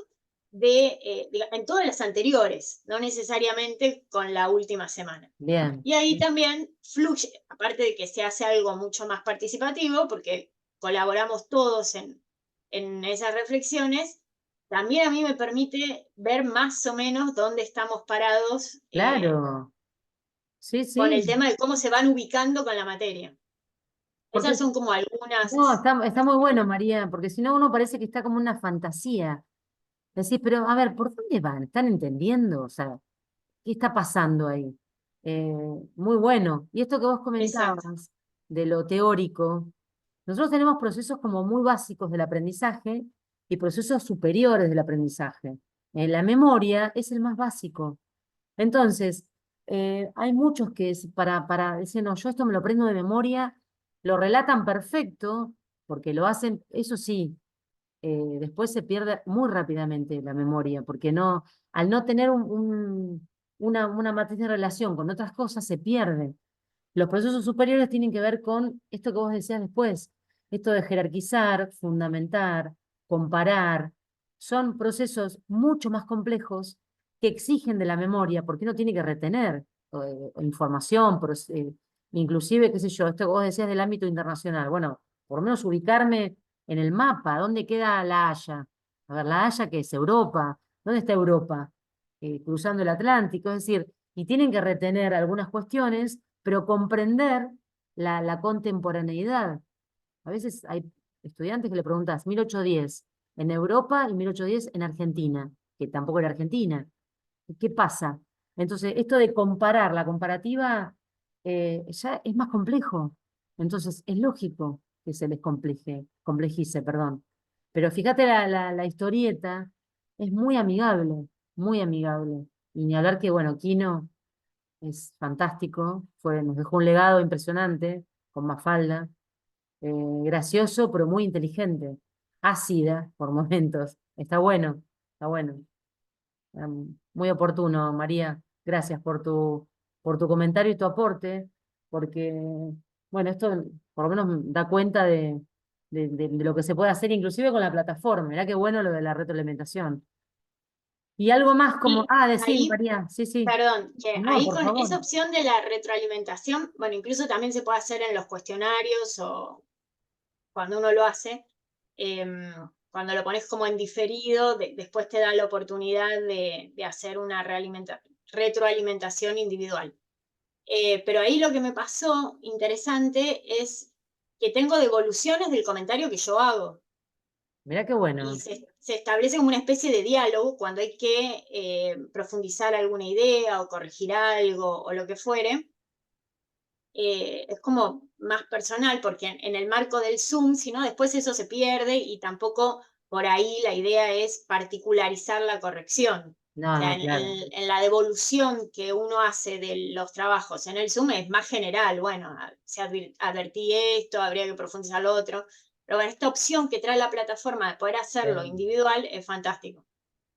en todas las anteriores, no necesariamente con la última semana. bien. Y ahí también fluye, aparte de que se hace algo mucho más participativo, porque colaboramos todos en esas reflexiones, también a mí me permite ver más o menos dónde estamos parados Claro. Sí, con el sí. tema de cómo se van ubicando con la materia. Esas Porque son como algunas no, está muy bueno, cuestiones. María, porque si no uno parece que está como una fantasía. Decís, pero a ver, ¿por dónde van? ¿Están entendiendo? O sea, ¿qué está pasando ahí? Eh, Muy bueno. Y esto que vos Exacto, comentabas de lo teórico, nosotros tenemos procesos como muy básicos del aprendizaje y procesos superiores del aprendizaje. La memoria es el más básico. Entonces, hay muchos que para decir, no, yo esto me lo aprendo de memoria, lo relatan perfecto, porque lo hacen, eso sí, después se pierde muy rápidamente la memoria, porque no, al no tener una matriz de relación con otras cosas, se pierde. Los procesos superiores tienen que ver con esto que vos decías después, esto de jerarquizar, fundamentar, comparar. Son procesos mucho más complejos que exigen de la memoria, porque uno tiene que retener información, inclusive, qué sé yo, esto que vos decías del ámbito internacional. Bueno, por lo menos ubicarme en el mapa, ¿dónde queda La Haya? A ver, ¿La Haya qué es? Europa. ¿Dónde está Europa? Cruzando el Atlántico, es decir, y tienen que retener algunas cuestiones pero comprender la contemporaneidad. A veces hay estudiantes que le preguntas 1810 en Europa y 1810 en Argentina, que tampoco era Argentina. ¿Qué pasa? Entonces, esto de comparar, la comparativa ya es más complejo. Entonces, es lógico que se les complejice, perdón. Pero fíjate, la historieta es muy amigable, muy amigable. Y ni hablar que, bueno, Kino es fantástico, nos dejó un legado impresionante, con Mafalda, gracioso, pero muy inteligente, ácida por momentos, está bueno, está bueno. Muy oportuno, María. Gracias por tu comentario y tu aporte, porque, bueno, esto por lo menos da cuenta de lo que se puede hacer, inclusive con la plataforma. Mirá qué bueno lo de la retroalimentación. Y algo más como, Y decir, ahí, María, sí, sí. perdón, que No, ahí por con favor. esa opción de la retroalimentación, bueno, incluso también se puede hacer en los cuestionarios o cuando uno lo hace, cuando lo pones como en diferido, después te da la oportunidad de hacer una retroalimentación individual. Pero ahí lo que me pasó interesante es que tengo devoluciones del comentario que yo hago Mirá qué y bueno. se establece como una especie de diálogo cuando hay que profundizar alguna idea o corregir algo o lo que fuere. Es como más personal, porque en el marco del Zoom, si no, después eso se pierde y tampoco por ahí la idea es particularizar la corrección. O No, sea, no, claro. en la devolución que uno hace de los trabajos en el Zoom es más general. Bueno, se advertí esto, habría que profundizar lo otro. Pero bueno, esta opción que trae la plataforma de poder hacerlo individual es fantástico.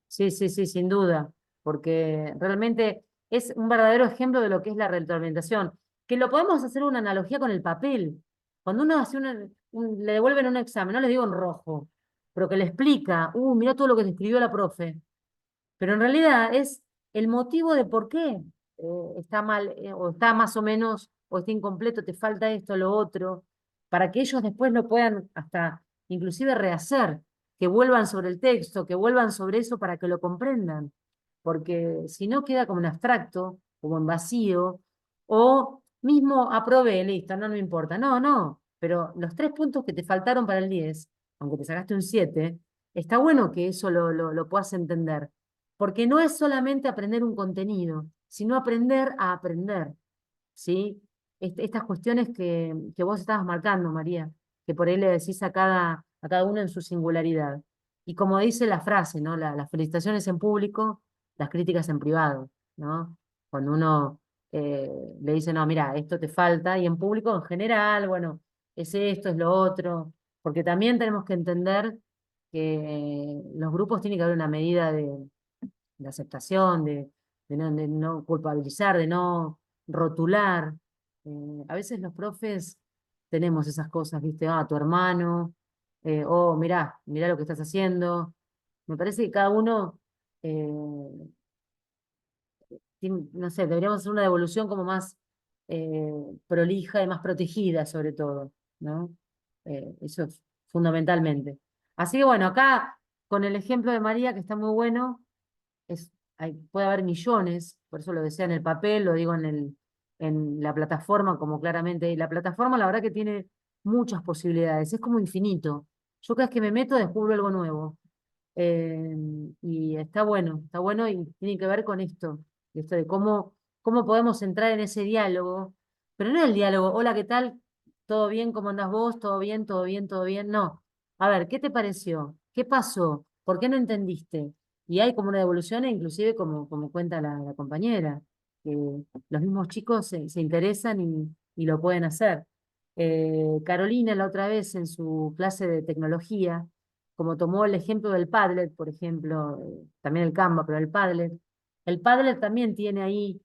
Sí, sí, sí, sin duda, porque realmente es un verdadero ejemplo de lo que es la retroalimentación, que lo podemos hacer una analogía con el papel. Cuando uno hace le devuelven un examen, no les digo en rojo, pero que le explica, mira todo lo que te escribió la profe, pero en realidad es el motivo de por qué está mal, o está más o menos, o está incompleto, te falta esto, lo otro, para que ellos después lo puedan hasta inclusive rehacer, que vuelvan sobre el texto, que vuelvan sobre eso para que lo comprendan, porque si no queda como en abstracto, como en vacío, o mismo aprobé, listo, no me importa, no, pero los 3 puntos que te faltaron para el 10, aunque te sacaste un 7, está bueno que eso lo puedas entender porque no es solamente aprender un contenido, sino aprender a aprender, ¿sí? Estas cuestiones que vos estabas marcando, María, que por ahí le decís a cada uno en su singularidad. Y como dice la frase, ¿no? Las felicitaciones en público, las críticas en privado, ¿no? Cuando uno le dice, no, mira, esto te falta, y en público en general, bueno, es esto, es lo otro, porque también tenemos que entender que los grupos tienen que haber una medida de aceptación, de no culpabilizar, de no rotular. A veces los profes tenemos esas cosas, ¿viste? Tu hermano, mirá lo que estás haciendo. Me parece que cada uno, eh, no sé, deberíamos hacer una devolución como más eh, prolija y más protegida, sobre todo, ¿no? Eso es fundamentalmente. Así que bueno, acá con el ejemplo de María, que está muy bueno, puede haber millones, por eso lo decía en el papel, lo digo en la plataforma, como claramente. Y la plataforma, la verdad que tiene muchas posibilidades, es como infinito. Yo cada vez que me meto descubro algo nuevo. Eh, y está bueno y tiene que ver con esto de cómo podemos entrar en ese diálogo, pero no el diálogo, hola, ¿qué tal? ¿Todo bien? ¿Cómo andás vos? ¿Todo bien? ¿Todo bien? ¿Todo bien? No. A ver, ¿qué te pareció? ¿Qué pasó? ¿Por qué no entendiste? Y hay como una devolución, e inclusive como cuenta la compañera, que los mismos chicos se interesan y lo pueden hacer. Carolina la otra vez en su clase de tecnología, como tomó el ejemplo del Padlet, por ejemplo, también el Canva, pero el Padlet también tiene ahí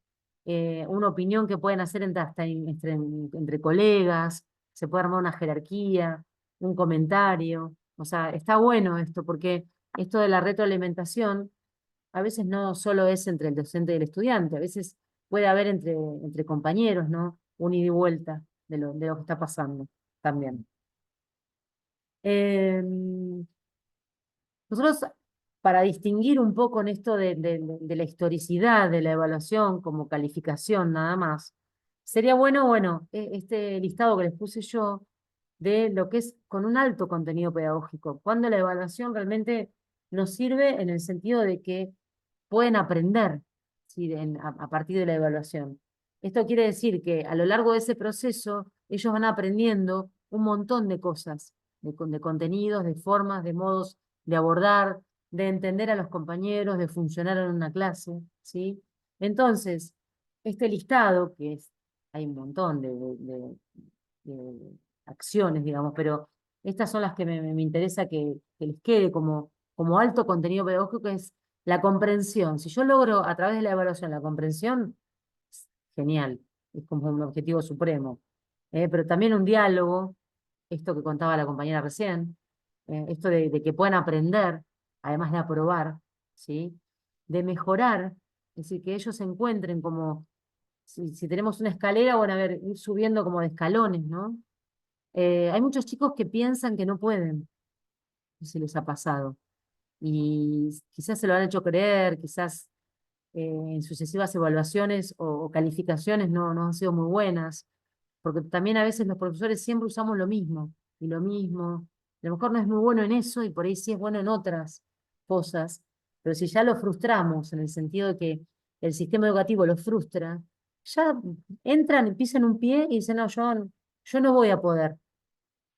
una opinión que pueden hacer entre colegas, se puede armar una jerarquía, un comentario, o sea, está bueno esto, porque esto de la retroalimentación a veces no solo es entre el docente y el estudiante, a veces puede haber entre compañeros, ¿no? Un ida y vuelta de lo que está pasando también. Em, Nosotros, para distinguir un poco en esto de la historicidad de la evaluación como calificación nada más, sería bueno, este listado que les puse yo de lo que es con un alto contenido pedagógico, cuando la evaluación realmente nos sirve en el sentido de que pueden aprender, ¿sí? A partir de la evaluación. Esto quiere decir que a lo largo de ese proceso ellos van aprendiendo un montón de cosas, de contenidos, de formas, de modos de abordar, de entender a los compañeros, de funcionar en una clase, ¿sí? Entonces, este listado, hay un montón de acciones, digamos, pero estas son las que me interesa que les quede como alto contenido pedagógico, que es la comprensión. Si yo logro a través de la evaluación la comprensión, genial, es como un objetivo supremo. Pero también un diálogo, esto que contaba la compañera recién, esto de que puedan aprender, además de aprobar, ¿sí? De mejorar, es decir, que ellos se encuentren como, si tenemos una escalera, bueno, a ver, ir subiendo como de escalones, ¿no? Hay muchos chicos que piensan que no pueden, no sé si les ha pasado, y quizás se lo han hecho creer, quizás en sucesivas evaluaciones o calificaciones no han sido muy buenas, porque también a veces los profesores siempre usamos lo mismo, y lo mismo. A lo mejor no es muy bueno en eso y por ahí sí es bueno en otras cosas, pero si ya lo frustramos en el sentido de que el sistema educativo lo frustra, ya entran y pisan un pie y dicen, no, yo no voy a poder.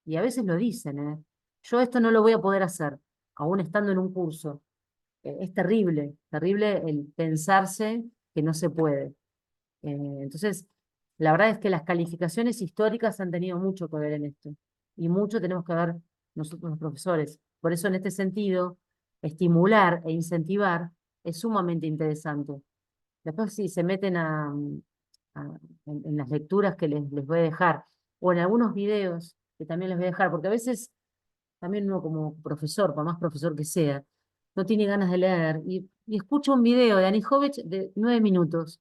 Y a veces lo dicen, ¿eh? Yo esto no lo voy a poder hacer, aún estando en un curso. Es terrible, terrible el pensarse que no se puede. Entonces, la verdad es que las calificaciones históricas han tenido mucho que ver en esto. Y mucho tenemos que ver nosotros los profesores. Por eso, en este sentido, estimular e incentivar es sumamente interesante. Después, si se meten en las lecturas que les voy a dejar, o en algunos videos que también les voy a dejar, porque a veces también uno como profesor, por más profesor que sea, no tiene ganas de leer, y escucha un video de Anijovic de 9 minutos,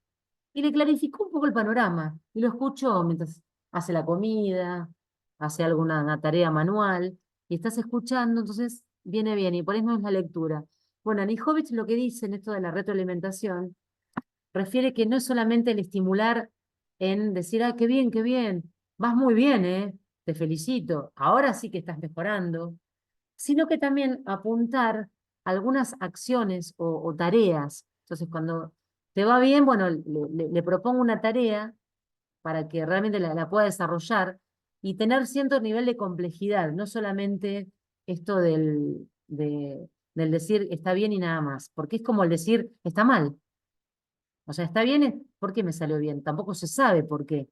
y le clarificó un poco el panorama, y lo escuchó mientras hace la comida, hace alguna una tarea manual, y estás escuchando, entonces viene bien, y por eso no es la lectura. Bueno, Anijovic lo que dice en esto de la retroalimentación, refiere que no es solamente el estimular en decir, ah, qué bien, vas muy bien, te felicito, ahora sí que estás mejorando, sino que también apuntar algunas acciones o tareas. Entonces, cuando te va bien, bueno, le propongo una tarea para que realmente la pueda desarrollar y tener cierto nivel de complejidad, no solamente esto del decir está bien y nada más, porque es como el decir está mal. O sea, está bien, ¿por qué me salió bien? Tampoco se sabe por qué,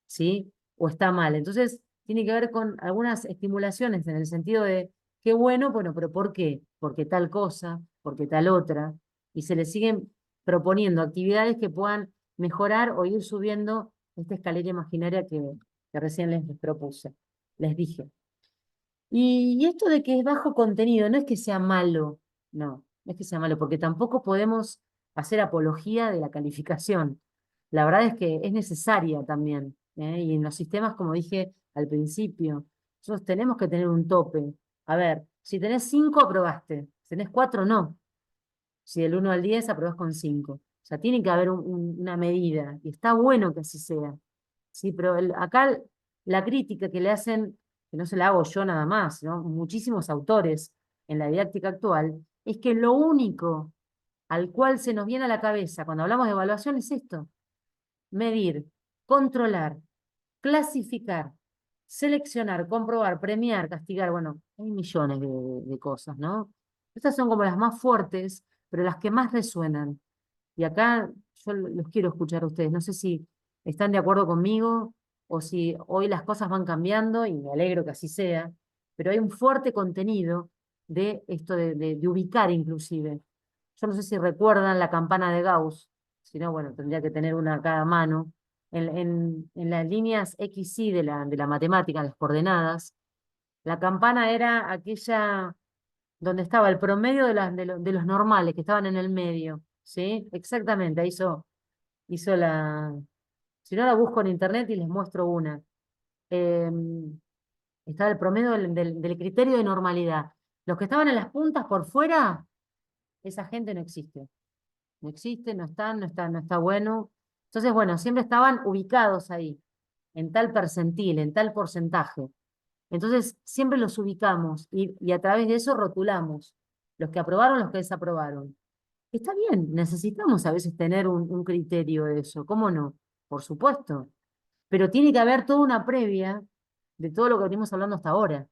¿sí? O está mal. Entonces, tiene que ver con algunas estimulaciones en el sentido de, qué bueno, bueno, pero ¿por qué? Porque tal cosa, porque tal otra. Y se le siguen proponiendo actividades que puedan mejorar o ir subiendo esta escalera imaginaria que recién les propuse, les dije. Y esto de que es bajo contenido, no es que sea malo, no es que sea malo, porque tampoco podemos hacer apología de la calificación. La verdad es que es necesaria también, ¿eh? Y en los sistemas, como dije al principio, nosotros tenemos que tener un tope. A ver, si tenés 5, aprobaste. Si tenés 4, no. Si del 1 al 10 aprobás con 5. O sea, tiene que haber una medida, y está bueno que así sea. Sí, pero acá la crítica que le hacen, que no se la hago yo nada más, ¿no? Muchísimos autores en la didáctica actual, es que lo único al cual se nos viene a la cabeza cuando hablamos de evaluación es esto: medir, controlar, clasificar, seleccionar, comprobar, premiar, castigar. Bueno, hay millones de cosas, ¿no? Estas son como las más fuertes, pero las que más resuenan. Y acá yo los quiero escuchar a ustedes. No sé si están de acuerdo conmigo o si hoy las cosas van cambiando, y me alegro que así sea, pero hay un fuerte contenido de esto de ubicar inclusive. Yo no sé si recuerdan la campana de Gauss, si no, bueno, tendría que tener una a cada mano. En las líneas X, Y de la matemática, las coordenadas, la campana era aquella donde estaba el promedio de los normales que estaban en el medio, ¿sí? Exactamente, ahí hizo la... Si no, la busco en internet y les muestro una. Eh, Estaba el promedio del criterio de normalidad. Los que estaban en las puntas por fuera, esa gente no existe. No existe, no está bueno. Entonces, bueno, siempre estaban ubicados ahí, en tal percentil, en tal porcentaje. Entonces, siempre los ubicamos y a través de eso rotulamos los que aprobaron, los que desaprobaron. Está bien, necesitamos a veces tener un criterio de eso, ¿cómo no? Por supuesto, pero tiene que haber toda una previa de todo lo que venimos hablando hasta ahora,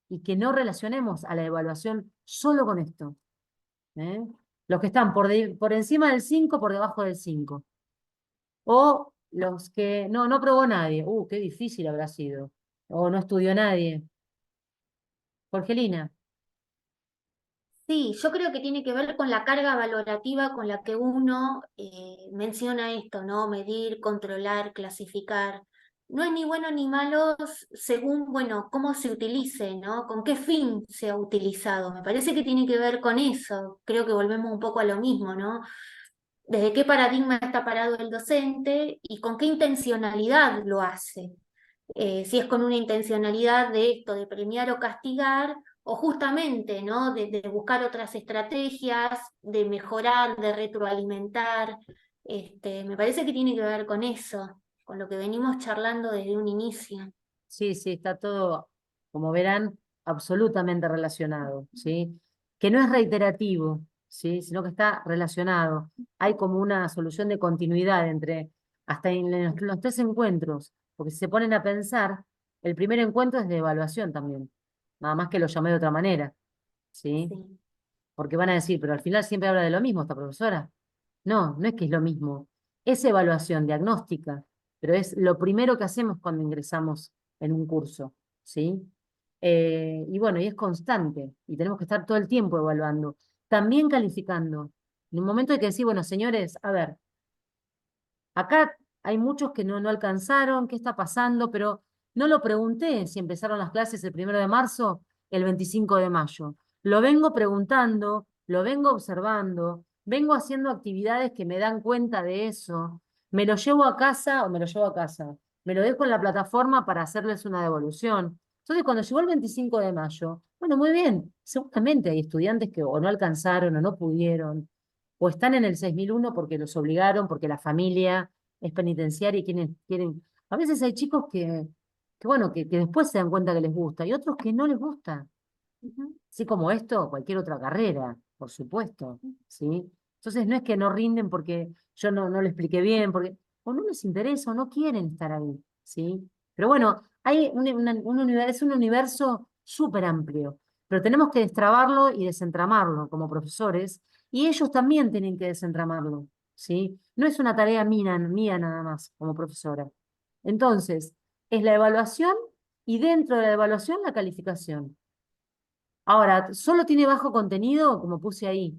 y que no relacionemos a la evaluación solo con esto, ¿eh? Los que están por encima del 5, por debajo del 5. O los que no aprobó nadie. Qué difícil habrá sido. O no estudió nadie. Jorgelina. Sí, yo creo que tiene que ver con la carga valorativa con la que uno menciona esto, ¿no? Medir, controlar, clasificar. No es ni bueno ni malo según, bueno, cómo se utilice, ¿no? Con qué fin se ha utilizado. Me parece que tiene que ver con eso. Creo que volvemos un poco a lo mismo, ¿no? Desde qué paradigma está parado el docente y con qué intencionalidad lo hace. Si es con una intencionalidad de esto, de premiar o castigar, o justamente, ¿no? De buscar otras estrategias, de mejorar, de retroalimentar. Me parece que tiene que ver con eso, con lo que venimos charlando desde un inicio. Sí, sí, está todo, como verán, absolutamente relacionado, ¿sí? Que no es reiterativo, ¿sí? Sino que está relacionado. Hay como una solución de continuidad entre, hasta en los tres encuentros, porque si se ponen a pensar, el primer encuentro es de evaluación también, nada más que lo llamé de otra manera, ¿sí? Sí. Porque van a decir, pero al final siempre habla de lo mismo esta profesora. No, no es que es lo mismo. Es evaluación diagnóstica, pero es lo primero que hacemos cuando ingresamos en un curso, ¿sí? Y bueno, y es constante, y tenemos que estar todo el tiempo evaluando, también calificando. En un momento hay que decir, bueno, señores, a ver, acá hay muchos que no alcanzaron, ¿qué está pasando? Pero no lo pregunté si empezaron las clases el 1 de marzo, el 25 de mayo. Lo vengo preguntando, lo vengo observando, vengo haciendo actividades que me dan cuenta de eso. Me lo llevo a casa o me lo llevo a casa. Me lo dejo en la plataforma para hacerles una devolución. Entonces, cuando llegó el 25 de mayo, bueno, muy bien, seguramente hay estudiantes que o no alcanzaron o no pudieron, o están en el 6001 porque los obligaron, porque la familia es penitenciaria y quieren. A veces hay chicos bueno, que después se dan cuenta que les gusta y otros que no les gusta. Ujú. Así como esto, cualquier otra carrera, por supuesto, ¿sí? Entonces no es que no rinden porque yo no lo expliqué bien, porque o no les interesa o no quieren estar ahí, ¿sí? Pero bueno, hay es un universo súper amplio, pero tenemos que destrabarlo y desentramarlo como profesores, y ellos también tienen que desentramarlo, ¿sí? No es una tarea mía nada más como profesora. Entonces, es la evaluación y dentro de la evaluación la calificación. Ahora, solo tiene bajo contenido, como puse ahí.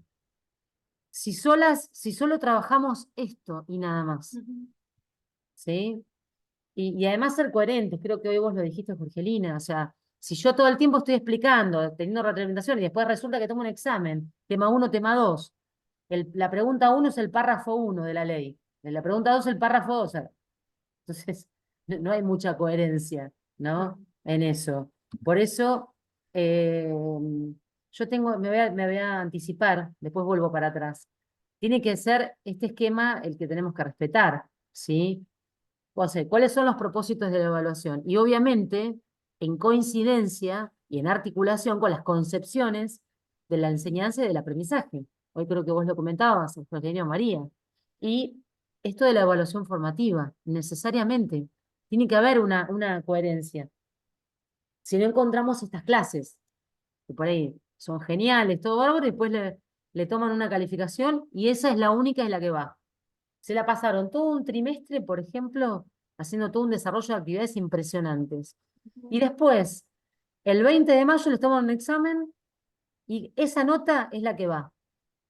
Si solo trabajamos esto y nada más, Ujú. ¿sí? Y además ser coherentes, creo que hoy vos lo dijiste, Jorgelina, o sea, si yo todo el tiempo estoy explicando, teniendo retroalimentación, y después resulta que tomo un examen, tema 1, tema 2, la pregunta 1 es el párrafo 1 de la ley, en la pregunta 2 el párrafo 2, entonces no hay mucha coherencia, ¿no? En eso. Por eso, eh, me voy a anticipar, después vuelvo para atrás. Tiene que ser este esquema el que tenemos que respetar, ¿sí? O sea, ¿cuáles son los propósitos de la evaluación? Y obviamente, en coincidencia y en articulación con las concepciones de la enseñanza y del aprendizaje. Hoy creo que vos lo comentabas, Eugenia María. Y esto de la evaluación formativa, necesariamente, tiene que haber una coherencia. Si no encontramos estas clases, que por ahí son geniales, todo bárbaro, y después le toman una calificación y esa es la única en la que va. Se la pasaron todo un trimestre, por ejemplo, haciendo todo un desarrollo de actividades impresionantes. Y después, el 20 de mayo les toman un examen y esa nota es la que va.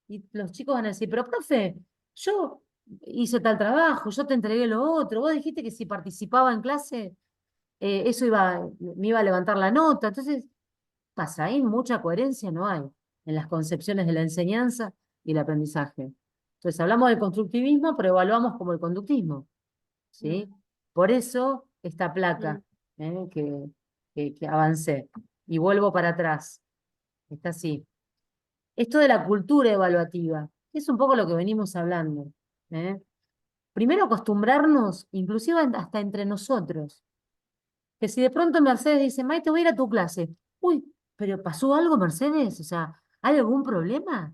Y los chicos van a decir, pero profe, yo hice tal trabajo, yo te entregué lo otro, vos dijiste que si participaba en clase, me iba a levantar la nota. Entonces, pasa, ahí mucha coherencia no hay en las concepciones de la enseñanza y el aprendizaje. Entonces, hablamos del constructivismo, pero evaluamos como el conductismo, ¿sí? Por eso esta placa, que avancé. Y vuelvo para atrás. Está así. Esto de la cultura evaluativa, que es un poco lo que venimos hablando, ¿eh? Primero acostumbrarnos, inclusive hasta entre nosotros, que si de pronto Mercedes dice, May, te voy a ir a tu clase. Uy, pero ¿pasó algo, Mercedes? O sea, ¿hay algún problema?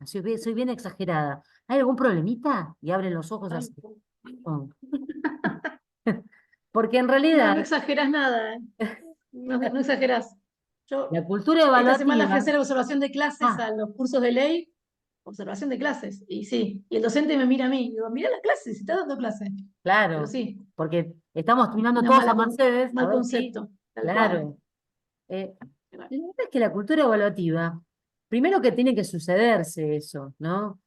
Soy bien exagerada. ¿Hay algún problemita? Y abren los ojos Ay, así. Oh. Porque en no, no realidad exagerás nada, no exagerás. Yo la cultura esta semana fui a evaluativa, hacer observación de clases ah, a los cursos de ley observación de clases. Y sí, y el docente me mira a mí, y digo, mira la clase, si está dando clase. Pero Claro, sí, porque estamos mirando una todos mala a Mercedes, a mal ver si, concepto, tal cual. claro. La verdad es que la cultura evaluativa, primero que tiene que sucederse eso, ¿no?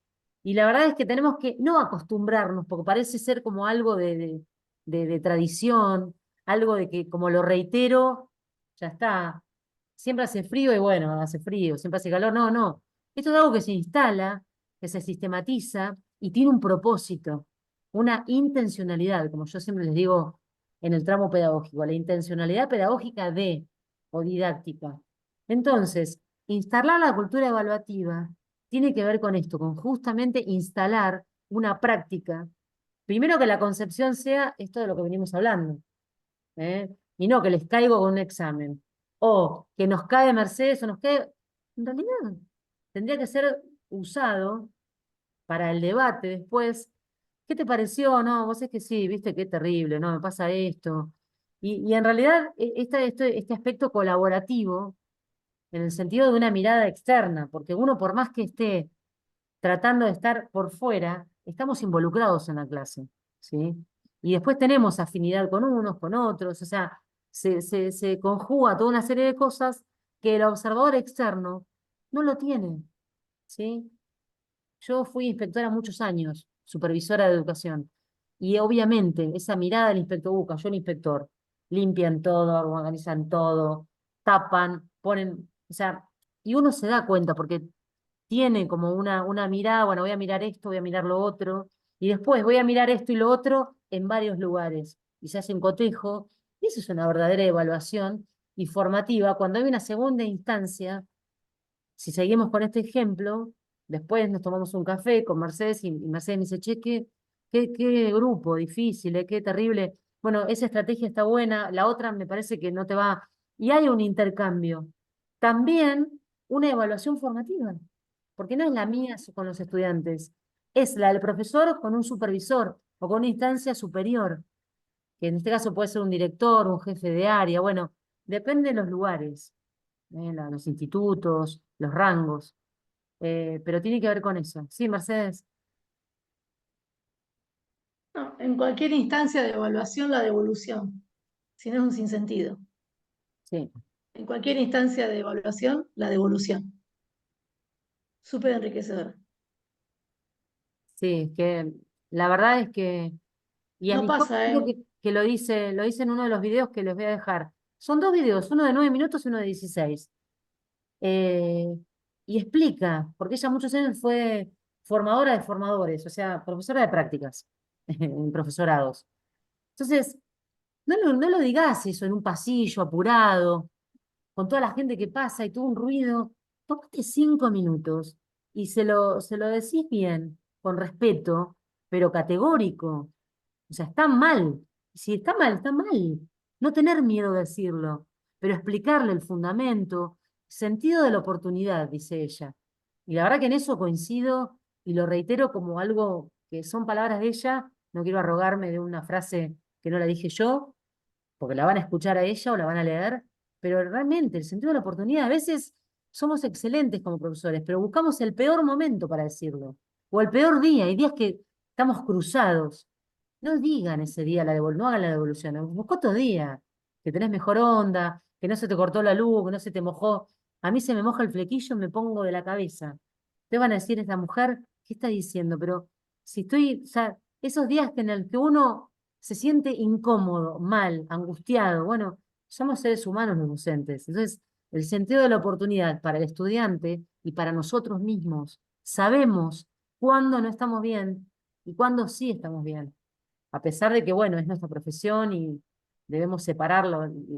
Y la verdad es que tenemos que no acostumbrarnos, porque parece ser como algo de tradición, algo de que como lo reitero, ya está. Siempre hace frío y bueno, hace frío, siempre hace calor. No, no. Esto es algo que se instala, que se sistematiza y tiene un propósito, una intencionalidad, como yo siempre les digo en el tramo pedagógico, la intencionalidad pedagógica de o didáctica. Entonces, instalar la cultura evaluativa tiene que ver con esto, con justamente instalar una práctica. Primero que la concepción sea esto de lo que venimos hablando, ¿eh? Y no que les caigo con un examen, o que nos cae Mercedes o nos cae... En realidad, tendría que ser usado para el debate después. ¿Qué te pareció? No, vos es que sí, viste qué terrible, no, me pasa esto. Y en realidad, este aspecto colaborativo, en el sentido de una mirada externa, porque uno, por más que esté tratando de estar por fuera, estamos involucrados en la clase, ¿sí? Y después tenemos afinidad con unos, con otros, o sea, se conjuga toda una serie de cosas que el observador externo no lo tiene, ¿sí? Yo fui inspectora muchos años, supervisora de educación, y obviamente esa mirada del inspector, cayó el inspector, limpian todo, organizan todo, tapan, ponen, o sea, y uno se da cuenta porque tiene como una mirada, bueno, voy a mirar esto, voy a mirar lo otro, y después voy a mirar esto y lo otro en varios lugares, y se hace un cotejo, y eso es una verdadera evaluación y formativa. Cuando hay una segunda instancia, si seguimos con este ejemplo, después nos tomamos un café con Mercedes y Mercedes me dice, che, qué grupo difícil, qué terrible. Bueno, esa estrategia está buena, la otra me parece que no te va. Y hay un intercambio. También una evaluación formativa, porque no es la mía con los estudiantes, es la del profesor con un supervisor o con una instancia superior, que en este caso puede ser un director, un jefe de área, bueno, depende de los lugares, los institutos, los rangos, pero tiene que ver con eso. Sí, Mercedes. No, en cualquier instancia de evaluación, la devolución, si no es un sinsentido. Sí, En cualquier instancia de evaluación, la devolución. Súper enriquecedora. sí, que la verdad es que, y No Anicó pasa, creo ¿eh? que lo dice en uno de los videos que les voy a dejar. Son dos videos, uno de 9 minutos y uno de 16. Eh, y explica, porque ella muchos años fue formadora de formadores, o sea, profesora de prácticas en profesorados. Entonces, no lo digas eso en un pasillo apurado, con toda la gente que pasa y todo un ruido. Tómate 5 minutos y se lo decís bien, con respeto, pero categórico. O sea, está mal. Si está mal, está mal. No tener miedo de decirlo, pero explicarle el fundamento, sentido de la oportunidad, dice ella. Y la verdad que en eso coincido y lo reitero como algo que son palabras de ella. No quiero arrogarme de una frase que no la dije yo, porque la van a escuchar a ella o la van a leer, pero realmente el sentido de la oportunidad, a veces somos excelentes como profesores, pero buscamos el peor momento para decirlo, o el peor día, hay días que estamos cruzados. No digan ese día no hagan la devolución, busca otro día, que tenés mejor onda, que no se te cortó la luz, que no se te mojó. A mí se me moja el flequillo, me pongo de la cabeza. Te van a decir, esta mujer, ¿qué está diciendo? Pero si estoy, o sea, esos días en el que uno se siente incómodo, mal, angustiado, bueno, somos seres humanos los docentes. Entonces, el sentido de la oportunidad para el estudiante y para nosotros mismos, sabemos cuándo no estamos bien y cuándo sí estamos bien. A pesar de que, bueno, es nuestra profesión y debemos separar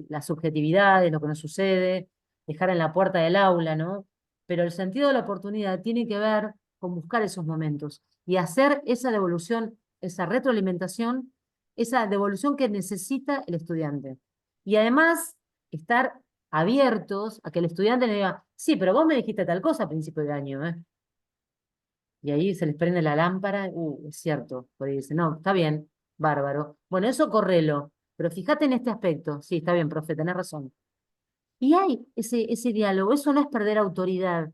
las subjetividades, lo que nos sucede, dejar en la puerta del aula, ¿no? Pero el sentido de la oportunidad tiene que ver con buscar esos momentos y hacer esa devolución, esa retroalimentación, esa devolución que necesita el estudiante. Y además, estar abiertos a que el estudiante le diga, sí, pero vos me dijiste tal cosa a principio de año, ¿eh? Y ahí se les prende la lámpara, es cierto, porque dice, no, está bien, bárbaro. Bueno, eso correlo, pero fíjate en este aspecto. Sí, está bien, profe, tenés razón. Y hay ese diálogo, eso no es perder autoridad,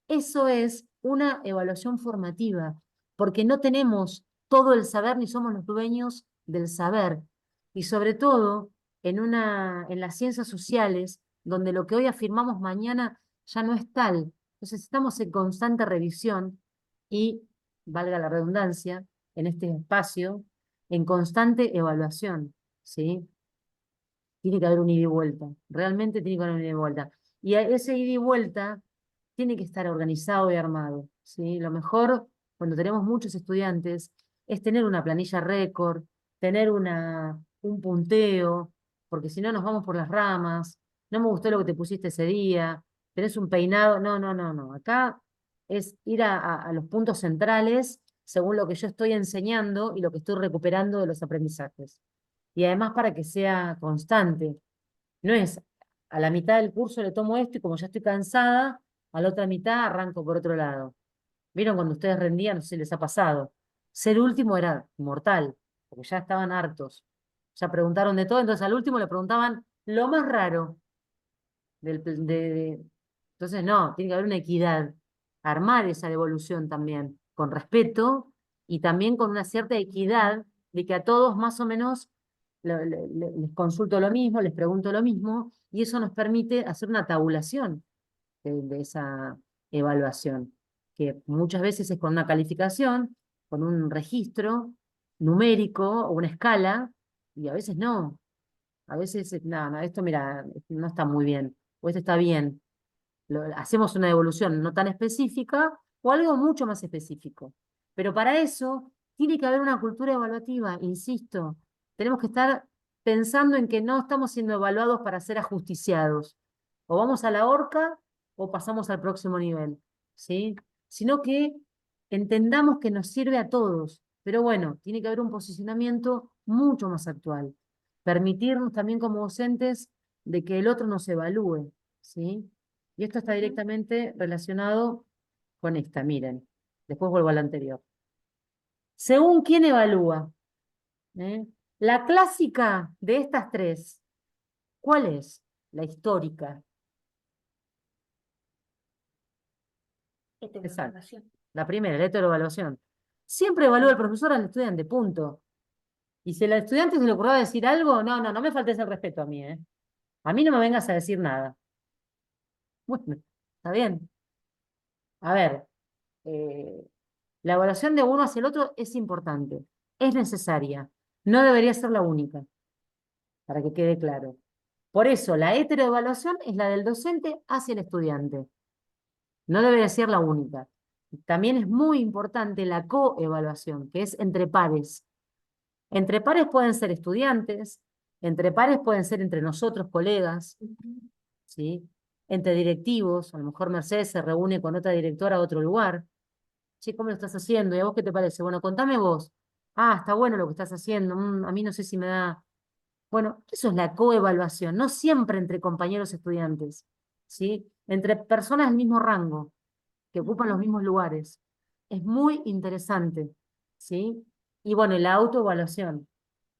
eso es una evaluación formativa, porque no tenemos todo el saber ni somos los dueños del saber. Y sobre todo en las ciencias sociales, donde lo que hoy afirmamos mañana ya no es tal. Entonces estamos en constante revisión y, valga la redundancia, en este espacio, en constante evaluación, ¿sí? Tiene que haber un ida y vuelta, realmente tiene que haber un ida y vuelta. Y ese ida y vuelta tiene que estar organizado y armado, ¿sí? Lo mejor, cuando tenemos muchos estudiantes, es tener una planilla récord, tener un punteo, porque si no nos vamos por las ramas, no me gustó lo que te pusiste ese día, tenés un peinado, no, no, no, no. Acá es ir a los puntos centrales según lo que yo estoy enseñando y lo que estoy recuperando de los aprendizajes. Y además para que sea constante. No es a la mitad del curso le tomo esto y como ya estoy cansada, a la otra mitad arranco por otro lado. ¿Vieron cuando ustedes rendían? No sé si les ha pasado. Ser último era mortal, porque ya estaban hartos. Ya preguntaron de todo, entonces al último le preguntaban lo más raro. Entonces, no, tiene que haber una equidad. Armar esa devolución también, con respeto y también con una cierta equidad de que a todos más o menos les consulto lo mismo, les pregunto lo mismo, y eso nos permite hacer una tabulación de esa evaluación, que muchas veces es con una calificación, con un registro numérico o una escala, y a veces no. A veces, no, no, esto mira, no está muy bien, o esto está bien. Hacemos una devolución no tan específica o algo mucho más específico. Pero para eso tiene que haber una cultura evaluativa, insisto. Tenemos que estar pensando en que no estamos siendo evaluados para ser ajusticiados. O vamos a la horca o pasamos al próximo nivel, ¿sí? Sino que entendamos que nos sirve a todos. Pero bueno, tiene que haber un posicionamiento mucho más actual. Permitirnos también como docentes de que el otro nos evalúe, ¿sí? Y esto está directamente relacionado con esta, miren. Después vuelvo a la anterior. ¿Según quién evalúa? ¿Eh? La clásica de estas tres, ¿cuál es? La histórica. Exacto. La primera, la heteroevaluación. Siempre evalúa el profesor al estudiante, punto. Y si al estudiante se le ocurrió decir algo, no, no, no me faltes el respeto a mí, ¿eh? A mí no me vengas a decir nada. Bueno, está bien. A ver, la evaluación de uno hacia el otro es importante, es necesaria, no debería ser la única, para que quede claro. Por eso, la heteroevaluación es la del docente hacia el estudiante, no debería ser la única. También es muy importante la coevaluación, que es entre pares. Entre pares pueden ser estudiantes, entre pares pueden ser entre nosotros, colegas, ¿sí? Entre directivos, a lo mejor Mercedes se reúne con otra directora a otro lugar. Che, ¿cómo lo estás haciendo? ¿Y a vos qué te parece? Bueno, contame vos. Ah, está bueno lo que estás haciendo. A mí no sé si me da. Bueno, eso es la coevaluación, no siempre entre compañeros estudiantes, ¿sí? Entre personas del mismo rango, que ocupan los mismos lugares. Es muy interesante, ¿sí? Y bueno, la autoevaluación,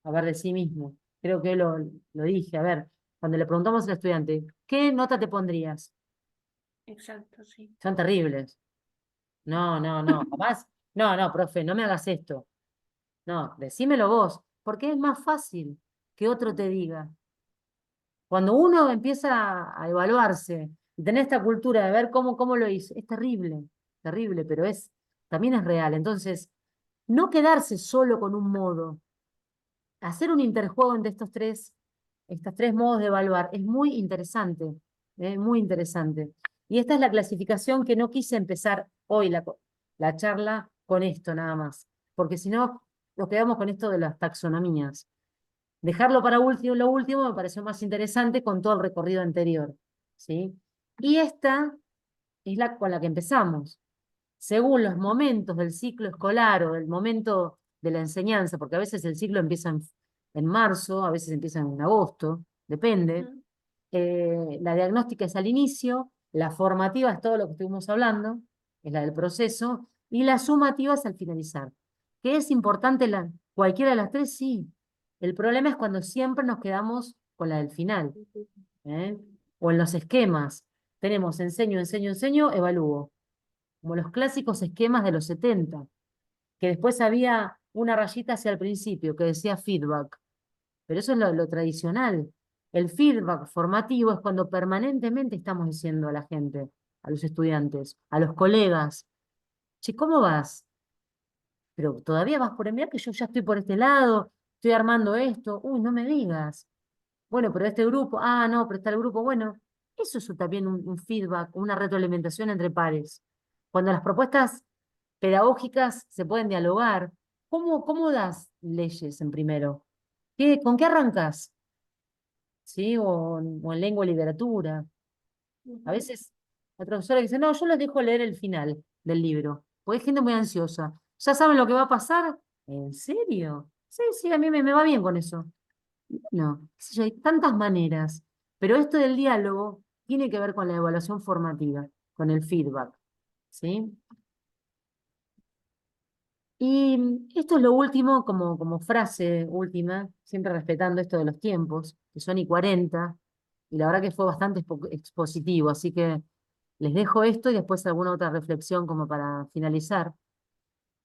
a ver, de sí mismo. Creo que lo dije, a ver, cuando le preguntamos al estudiante, ¿qué nota te pondrías? Exacto, sí. Son terribles. No, no, no, jamás. No, no, profe, no me hagas esto. No, decímelo vos, porque es más fácil que otro te diga. Cuando uno empieza a evaluarse y tener esta cultura de ver cómo lo hizo, es terrible, pero también es real. Entonces, no quedarse solo con un modo, hacer un interjuego entre estos tres modos de evaluar, es muy interesante. Y esta es la clasificación que no quise empezar hoy la charla con esto nada más, porque si no, nos quedamos con esto de las taxonomías. Dejarlo para último, lo último me pareció más interesante con todo el recorrido anterior, ¿sí? Y esta es la con la que empezamos. Según los momentos del ciclo escolar o del momento de la enseñanza, porque a veces el ciclo empieza en marzo, a veces empieza en agosto, depende. La diagnóstica es al inicio, la formativa es todo lo que estuvimos hablando, es la del proceso, y la sumativa es al finalizar. ¿Qué es importante cualquiera de las tres? Sí. El problema es cuando siempre nos quedamos con la del final, ¿eh? O en los esquemas. Tenemos enseño, enseño, enseño, evalúo. como los clásicos esquemas de los 70, que después había una rayita hacia el principio que decía feedback, pero eso es lo tradicional. El feedback formativo es cuando permanentemente estamos diciendo a la gente, a los estudiantes, a los colegas, che, ¿cómo vas? Pero todavía vas por el, mirá que yo ya estoy por este lado, estoy armando esto, uy, no me digas. Bueno, pero este grupo, ah, no, pero está el grupo, bueno, eso es también un feedback, una retroalimentación entre pares. Cuando las propuestas pedagógicas se pueden dialogar, ¿cómo das leyes en primero? ¿Con qué arrancas? ¿Sí? O en lengua y literatura. A veces la profesora dice, no, yo les dejo leer el final del libro, porque hay gente muy ansiosa. ¿Ya saben lo que va a pasar? ¿En serio? Sí, sí, a mí me va bien con eso. No, qué sé yo, hay tantas maneras, pero esto del diálogo tiene que ver con la evaluación formativa, con el feedback, ¿sí? Y esto es lo último, como frase última, siempre respetando esto de los tiempos, que son y 40, y la verdad que fue bastante expositivo, así que les dejo esto y después alguna otra reflexión como para finalizar.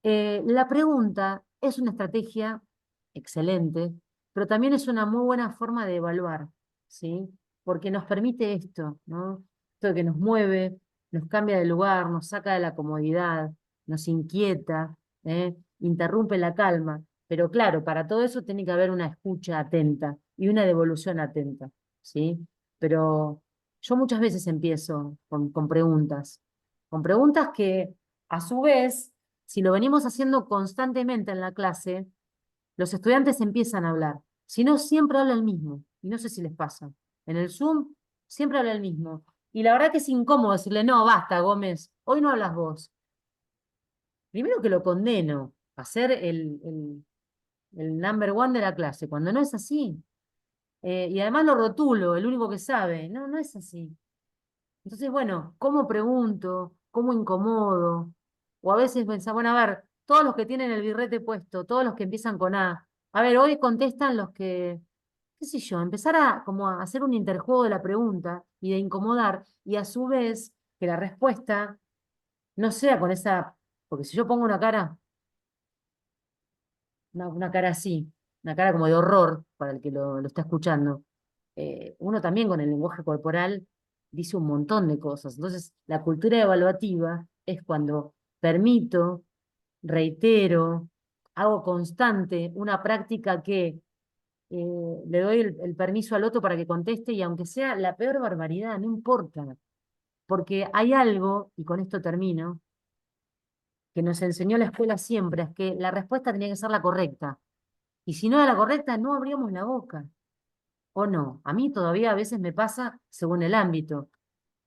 La pregunta es una estrategia excelente, pero también es una muy buena forma de evaluar, ¿sí? Porque nos permite esto, ¿no? Esto que nos mueve, nos cambia de lugar, nos saca de la comodidad, nos inquieta, interrumpe la calma. Pero claro, para todo eso tiene que haber una escucha atenta y una devolución atenta, ¿sí? Pero yo muchas veces empiezo con preguntas que a su vez si lo venimos haciendo constantemente en la clase, los estudiantes empiezan a hablar. Si no, siempre habla el mismo. Y no sé si les pasa. En el Zoom, siempre habla el mismo. Y la verdad que es incómodo decirle, no, basta, Gómez, hoy no hablas vos. Primero que lo condeno a ser el number one de la clase, cuando no es así. Y además lo rotulo, el único que sabe. No, no es así. Entonces, bueno, ¿cómo pregunto? ¿Cómo incomodo? O a veces pensaba, bueno, a ver, todos los que tienen el birrete puesto, todos los que empiezan con A ver, hoy contestan los que, qué sé yo, empezar a como a hacer un interjuego de la pregunta y de incomodar, y a su vez que la respuesta no sea con esa, porque si yo pongo una cara, una cara así, una cara como de horror para el que lo está escuchando, uno también con el lenguaje corporal dice un montón de cosas. Entonces, la cultura evaluativa es cuando permito, reitero, hago constante una práctica que le doy el permiso al otro para que conteste y aunque sea la peor barbaridad, no importa, porque hay algo, y con esto termino, que nos enseñó la escuela siempre, es que la respuesta tenía que ser la correcta. Y si no era la correcta, no abríamos la boca. ¿O no? A mí todavía a veces me pasa según el ámbito.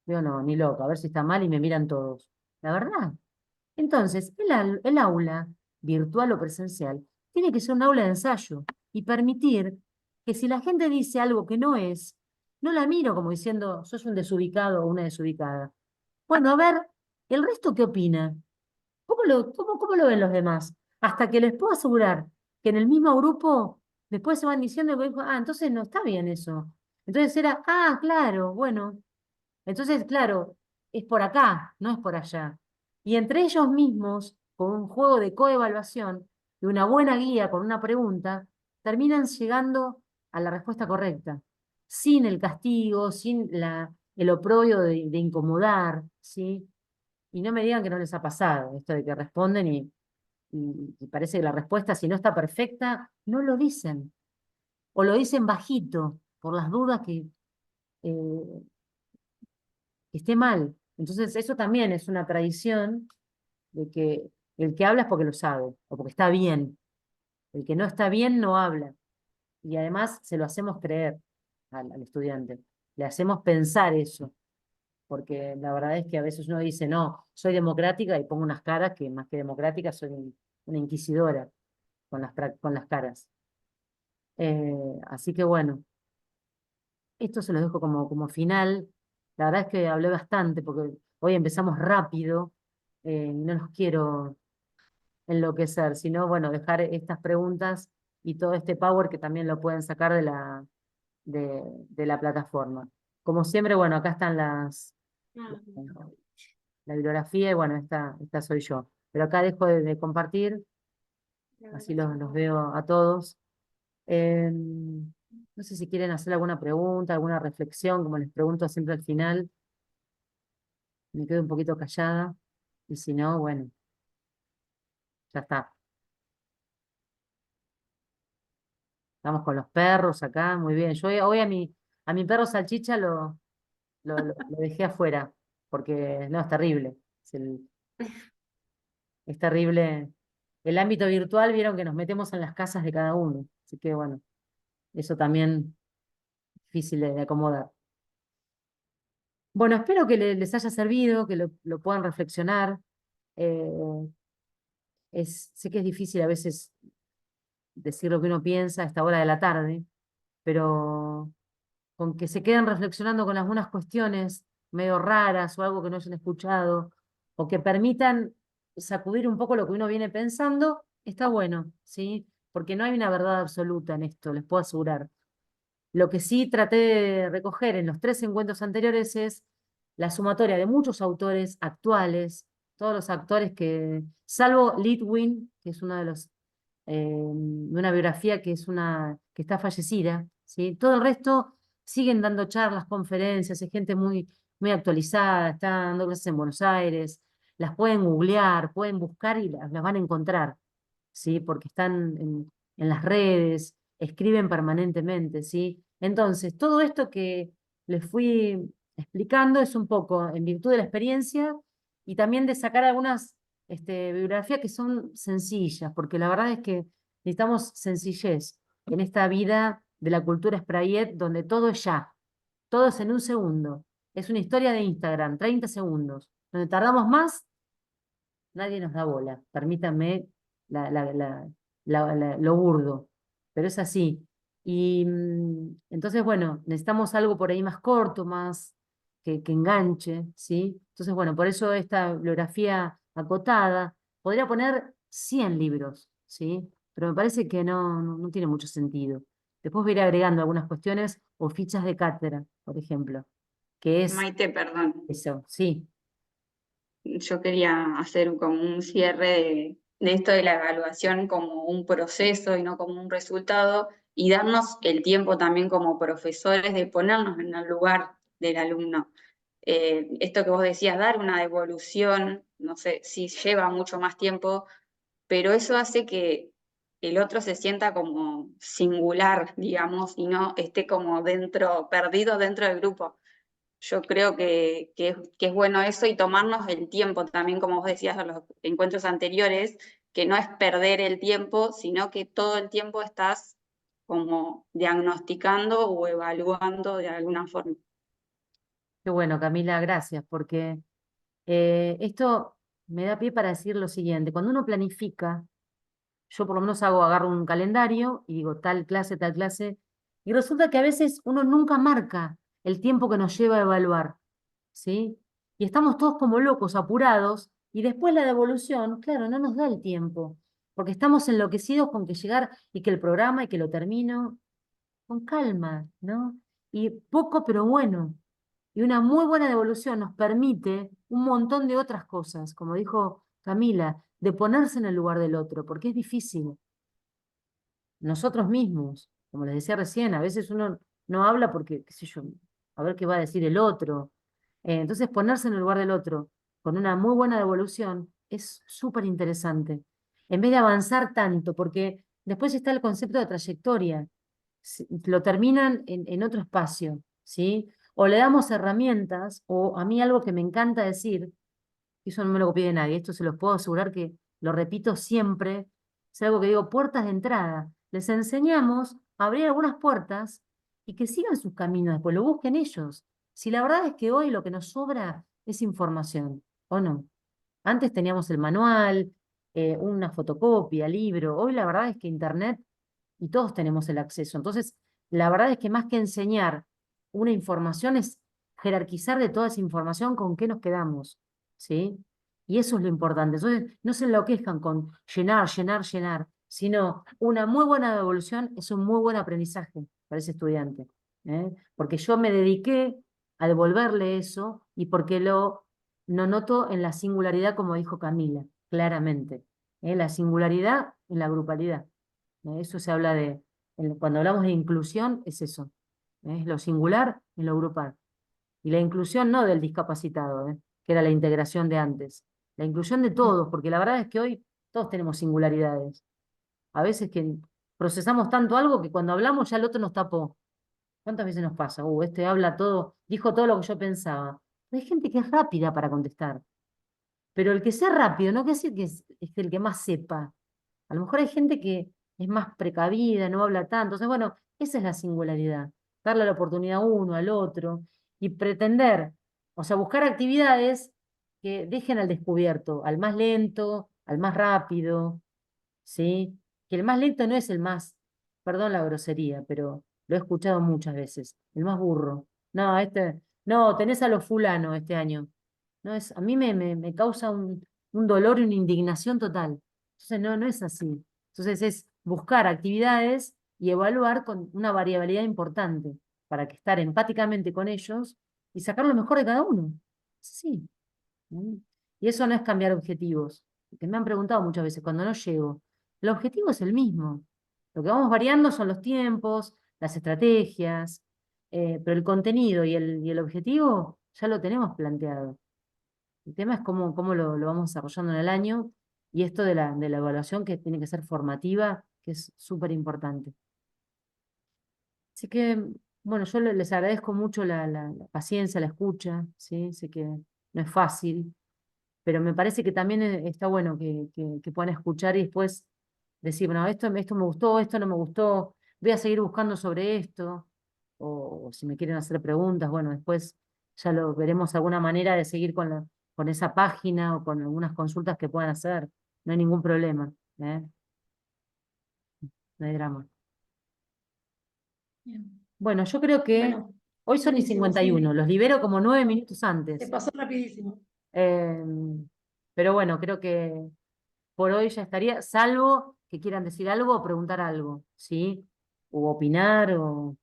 Digo, no, ni loco, a ver si está mal y me miran todos. La verdad. Entonces, el aula, virtual o presencial, tiene que ser un aula de ensayo y permitir que si la gente dice algo que no es, no la miro como diciendo, sos un desubicado o una desubicada. Bueno, a ver, ¿el resto qué opina? ¿Cómo lo ven los demás? Hasta que les puedo asegurar que en el mismo grupo después se van diciendo que entonces no está bien eso. Entonces era, claro, bueno. Entonces, claro, es por acá, no es por allá. Y entre ellos mismos, con un juego de coevaluación, de una buena guía con una pregunta, terminan llegando a la respuesta correcta, sin el castigo, sin el oprobio de incomodar, ¿sí? Y no me digan que no les ha pasado esto de que responden y parece que la respuesta, si no está perfecta, no lo dicen. O lo dicen bajito, por las dudas eh, que esté mal. Entonces, eso también es una tradición de que el que habla es porque lo sabe, o porque está bien. El que no está bien no habla. Y además se lo hacemos creer al estudiante. Le hacemos pensar eso. Porque la verdad es que a veces uno dice, no, soy democrática y pongo unas caras que más que democrática soy una inquisidora con las caras. Así que bueno, esto se lo dejo como final. La verdad es que hablé bastante porque hoy empezamos rápido, no los quiero enloquecer, sino bueno, dejar estas preguntas y todo este power que también lo pueden sacar de la plataforma. Como siempre, bueno, acá están Ah, la bibliografía y bueno, esta soy yo. Pero acá dejo de compartir, así los veo a todos. No sé si quieren hacer alguna pregunta, alguna reflexión, como les pregunto siempre al final. Me quedo un poquito callada y si no, bueno, ya está. Estamos con los perros acá, muy bien. Yo hoy a mi perro Salchicha lo dejé afuera, porque no, es terrible. Es terrible. El ámbito virtual, vieron que nos metemos en las casas de cada uno. Así que bueno, eso también es difícil de acomodar. Bueno, espero que les haya servido, que lo puedan reflexionar. Eh, sé que es difícil a veces decir lo que uno piensa a esta hora de la tarde, pero con que se queden reflexionando con algunas cuestiones medio raras o algo que no hayan escuchado, o que permitan sacudir un poco lo que uno viene pensando, está bueno, ¿sí? Porque no hay una verdad absoluta en esto, les puedo asegurar. Lo que sí traté de recoger en los 3 encuentros anteriores es la sumatoria de muchos autores actuales, todos los actores que, salvo Litwin, que es uno de los, de una biografía que está fallecida, ¿sí? Todo el resto siguen dando charlas, conferencias, hay gente muy actualizada, está dando clases en Buenos Aires, las pueden googlear, pueden buscar y las van a encontrar, ¿sí? Porque están en las redes, escriben permanentemente, ¿sí? Entonces, todo esto que les fui explicando es un poco en virtud de la experiencia y también de sacar algunas bibliografías que son sencillas, porque la verdad es que necesitamos sencillez en esta vida de la cultura sprayet donde todo es ya, todo es en un segundo. Es una historia de Instagram, 30 segundos. Donde tardamos más, nadie nos da bola. Permítanme lo burdo, pero es así. Y entonces, bueno, necesitamos algo por ahí más corto, más que enganche, ¿sí? Entonces, bueno, por eso esta bibliografía acotada, podría poner 100 libros, ¿sí? Pero me parece que no tiene mucho sentido. Después voy a ir agregando algunas cuestiones o fichas de cátedra, por ejemplo, que es Maite, perdón, eso, sí. yo quería hacer como un cierre de esto de la evaluación como un proceso y no como un resultado, y darnos el tiempo también como profesores de ponernos en el lugar del alumno. Esto que vos decías, dar una devolución, no sé si lleva mucho más tiempo, pero eso hace que el otro se sienta como singular, digamos, y no esté como dentro, perdido dentro del grupo. Yo creo que es bueno eso y tomarnos el tiempo también, como vos decías en los encuentros anteriores, que no es perder el tiempo, sino que todo el tiempo estás como diagnosticando o evaluando de alguna forma. Qué bueno, Camila, gracias, porque esto me da pie para decir lo siguiente. Cuando uno planifica, yo por lo menos agarro un calendario y digo tal clase, y resulta que a veces uno nunca marca el tiempo que nos lleva a evaluar, ¿sí? Y estamos todos como locos, apurados, y después la devolución, claro, no nos da el tiempo, porque estamos enloquecidos con que llegar y que el programa y que lo termino con calma, ¿no? Y poco pero bueno. Y una muy buena devolución nos permite un montón de otras cosas, como dijo Camila, de ponerse en el lugar del otro, porque es difícil. Nosotros mismos, como les decía recién, a veces uno no habla porque, qué sé yo, a ver qué va a decir el otro. Entonces, ponerse en el lugar del otro con una muy buena devolución es súper interesante. En vez de avanzar tanto, porque después está el concepto de trayectoria. Lo terminan en otro espacio, ¿sí? O le damos herramientas, o a mí algo que me encanta decir, y eso no me lo pide nadie, esto se los puedo asegurar que lo repito siempre, es algo que digo, puertas de entrada. Les enseñamos a abrir algunas puertas y que sigan sus caminos, después lo busquen ellos. Si la verdad es que hoy lo que nos sobra es información, ¿o no? Antes teníamos el manual, una fotocopia, libro, hoy la verdad es que Internet y todos tenemos el acceso. Entonces, la verdad es que más que enseñar una información es jerarquizar de toda esa información con qué nos quedamos, ¿sí? Y eso es lo importante. Entonces, no se enloquezcan con llenar, sino una muy buena devolución es un muy buen aprendizaje para ese estudiante, ¿eh? Porque yo me dediqué a devolverle eso y porque lo no noto en la singularidad, como dijo Camila, claramente. La singularidad en la grupalidad. Eso se habla cuando hablamos de inclusión, es eso. Es lo singular en lo grupal. Y la inclusión no del discapacitado, que era la integración de antes. La inclusión de todos, porque la verdad es que hoy todos tenemos singularidades. A veces que procesamos tanto algo que cuando hablamos ya el otro nos tapó. ¿Cuántas veces nos pasa? Este habla todo, dijo todo lo que yo pensaba. Hay gente que es rápida para contestar. Pero el que sea rápido no quiere decir que es el que más sepa. A lo mejor hay gente que es más precavida, no habla tanto. Entonces, bueno, esa es la singularidad. Darle la oportunidad a uno, al otro, y pretender, o sea, buscar actividades que dejen al descubierto, al más lento, al más rápido, ¿sí? Que el más lento no es el más, perdón la grosería, pero lo he escuchado muchas veces, el más burro. No, no, tenés a los fulano este año. No, a mí me causa un dolor y una indignación total. Entonces, no es así. Entonces, es buscar actividades y evaluar con una variabilidad importante para que estar empáticamente con ellos y sacar lo mejor de cada uno. Sí. Y eso no es cambiar objetivos, que me han preguntado muchas veces cuando no llego. El objetivo es el mismo. Lo que vamos variando son los tiempos, las estrategias, pero el contenido y el objetivo ya lo tenemos planteado. El tema es cómo lo vamos desarrollando en el año y esto de la evaluación que tiene que ser formativa, que es súper importante. Así que, bueno, yo les agradezco mucho la paciencia, la escucha, ¿sí? Sé que no es fácil, pero me parece que también está bueno que puedan escuchar y después decir, bueno, esto me gustó, esto no me gustó, voy a seguir buscando sobre esto, o si me quieren hacer preguntas, bueno, después ya lo veremos alguna manera de seguir con esa página o con algunas consultas que puedan hacer, no hay ningún problema, ¿eh? No hay drama. Bien. Bueno, yo creo que Bueno, hoy son y buenísimo, 51, sí. los libero como 9 minutos Se antes. pasó rapidísimo. Eh, pero bueno, creo que por hoy ya estaría, salvo que quieran decir algo o preguntar algo, ¿sí? O opinar o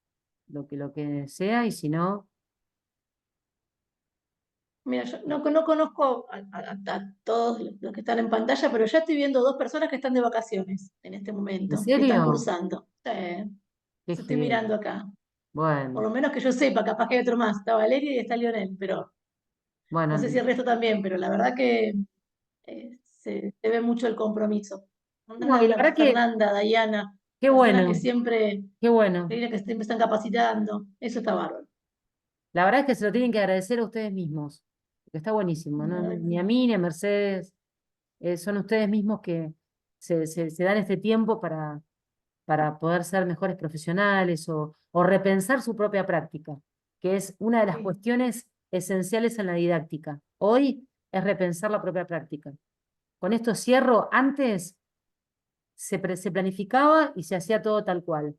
lo que sea, y si no, Mira, yo no conozco a todos los que están en pantalla, pero ya estoy viendo dos personas que están de vacaciones en este ¿en momento, que están serio? cursando. Qué Los estoy genial. mirando acá. Por Bueno, lo menos que yo sepa, capaz que hay otro más. Está Valeria y está Lionel, pero no sé si bueno, el resto también, pero la verdad que se ve mucho el compromiso. no, y la verdad que, Fernanda, Dayana, qué personas que bueno, siempre, qué bueno. que siempre están capacitando. Eso está bárbaro. La verdad es que se lo tienen que agradecer a ustedes mismos, porque está buenísimo, La ¿no? verdad que Ni a sí. mí ni a Mercedes, son ustedes mismos que se dan este tiempo para poder ser mejores profesionales o repensar su propia práctica, que es una de las Sí. cuestiones esenciales en la didáctica. Hoy es repensar la propia práctica. Con esto cierro, antes se planificaba y se hacía todo tal cual.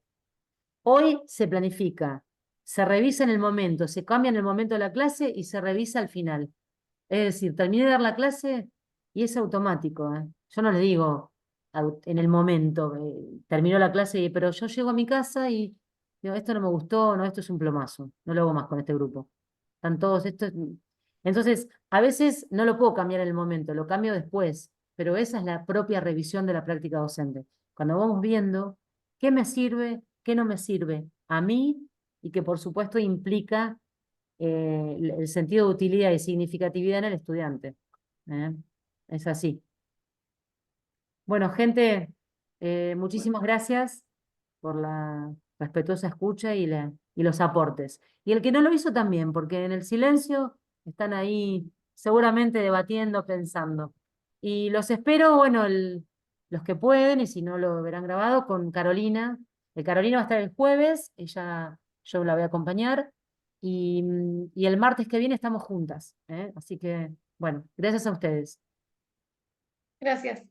Hoy se planifica, se revisa en el momento, se cambia en el momento de la clase y se revisa al final. Es decir, terminé de dar la clase y es automático, ¿eh? Yo no le digo en el momento, terminó la clase, pero yo llego a mi casa y digo, esto no me gustó, no, esto es un plomazo, no lo hago más con este grupo. Están todos estos. Entonces, a veces no lo puedo cambiar en el momento, lo cambio después, pero esa es la propia revisión de la práctica docente. Cuando vamos viendo qué me sirve, qué no me sirve a mí y que por supuesto implica el sentido de utilidad y significatividad en el estudiante. ¿Eh? Es así. Bueno, gente, Bueno, muchísimas gracias por la respetuosa escucha y los aportes. Y el que no lo hizo también, porque en el silencio están ahí seguramente debatiendo, pensando. Y los espero, bueno, los que pueden, y si no lo verán grabado, con Carolina. Carolina va a estar el jueves, yo la voy a acompañar, y el martes que viene estamos juntas. ¿Eh? Así que, bueno, gracias a ustedes. gracias.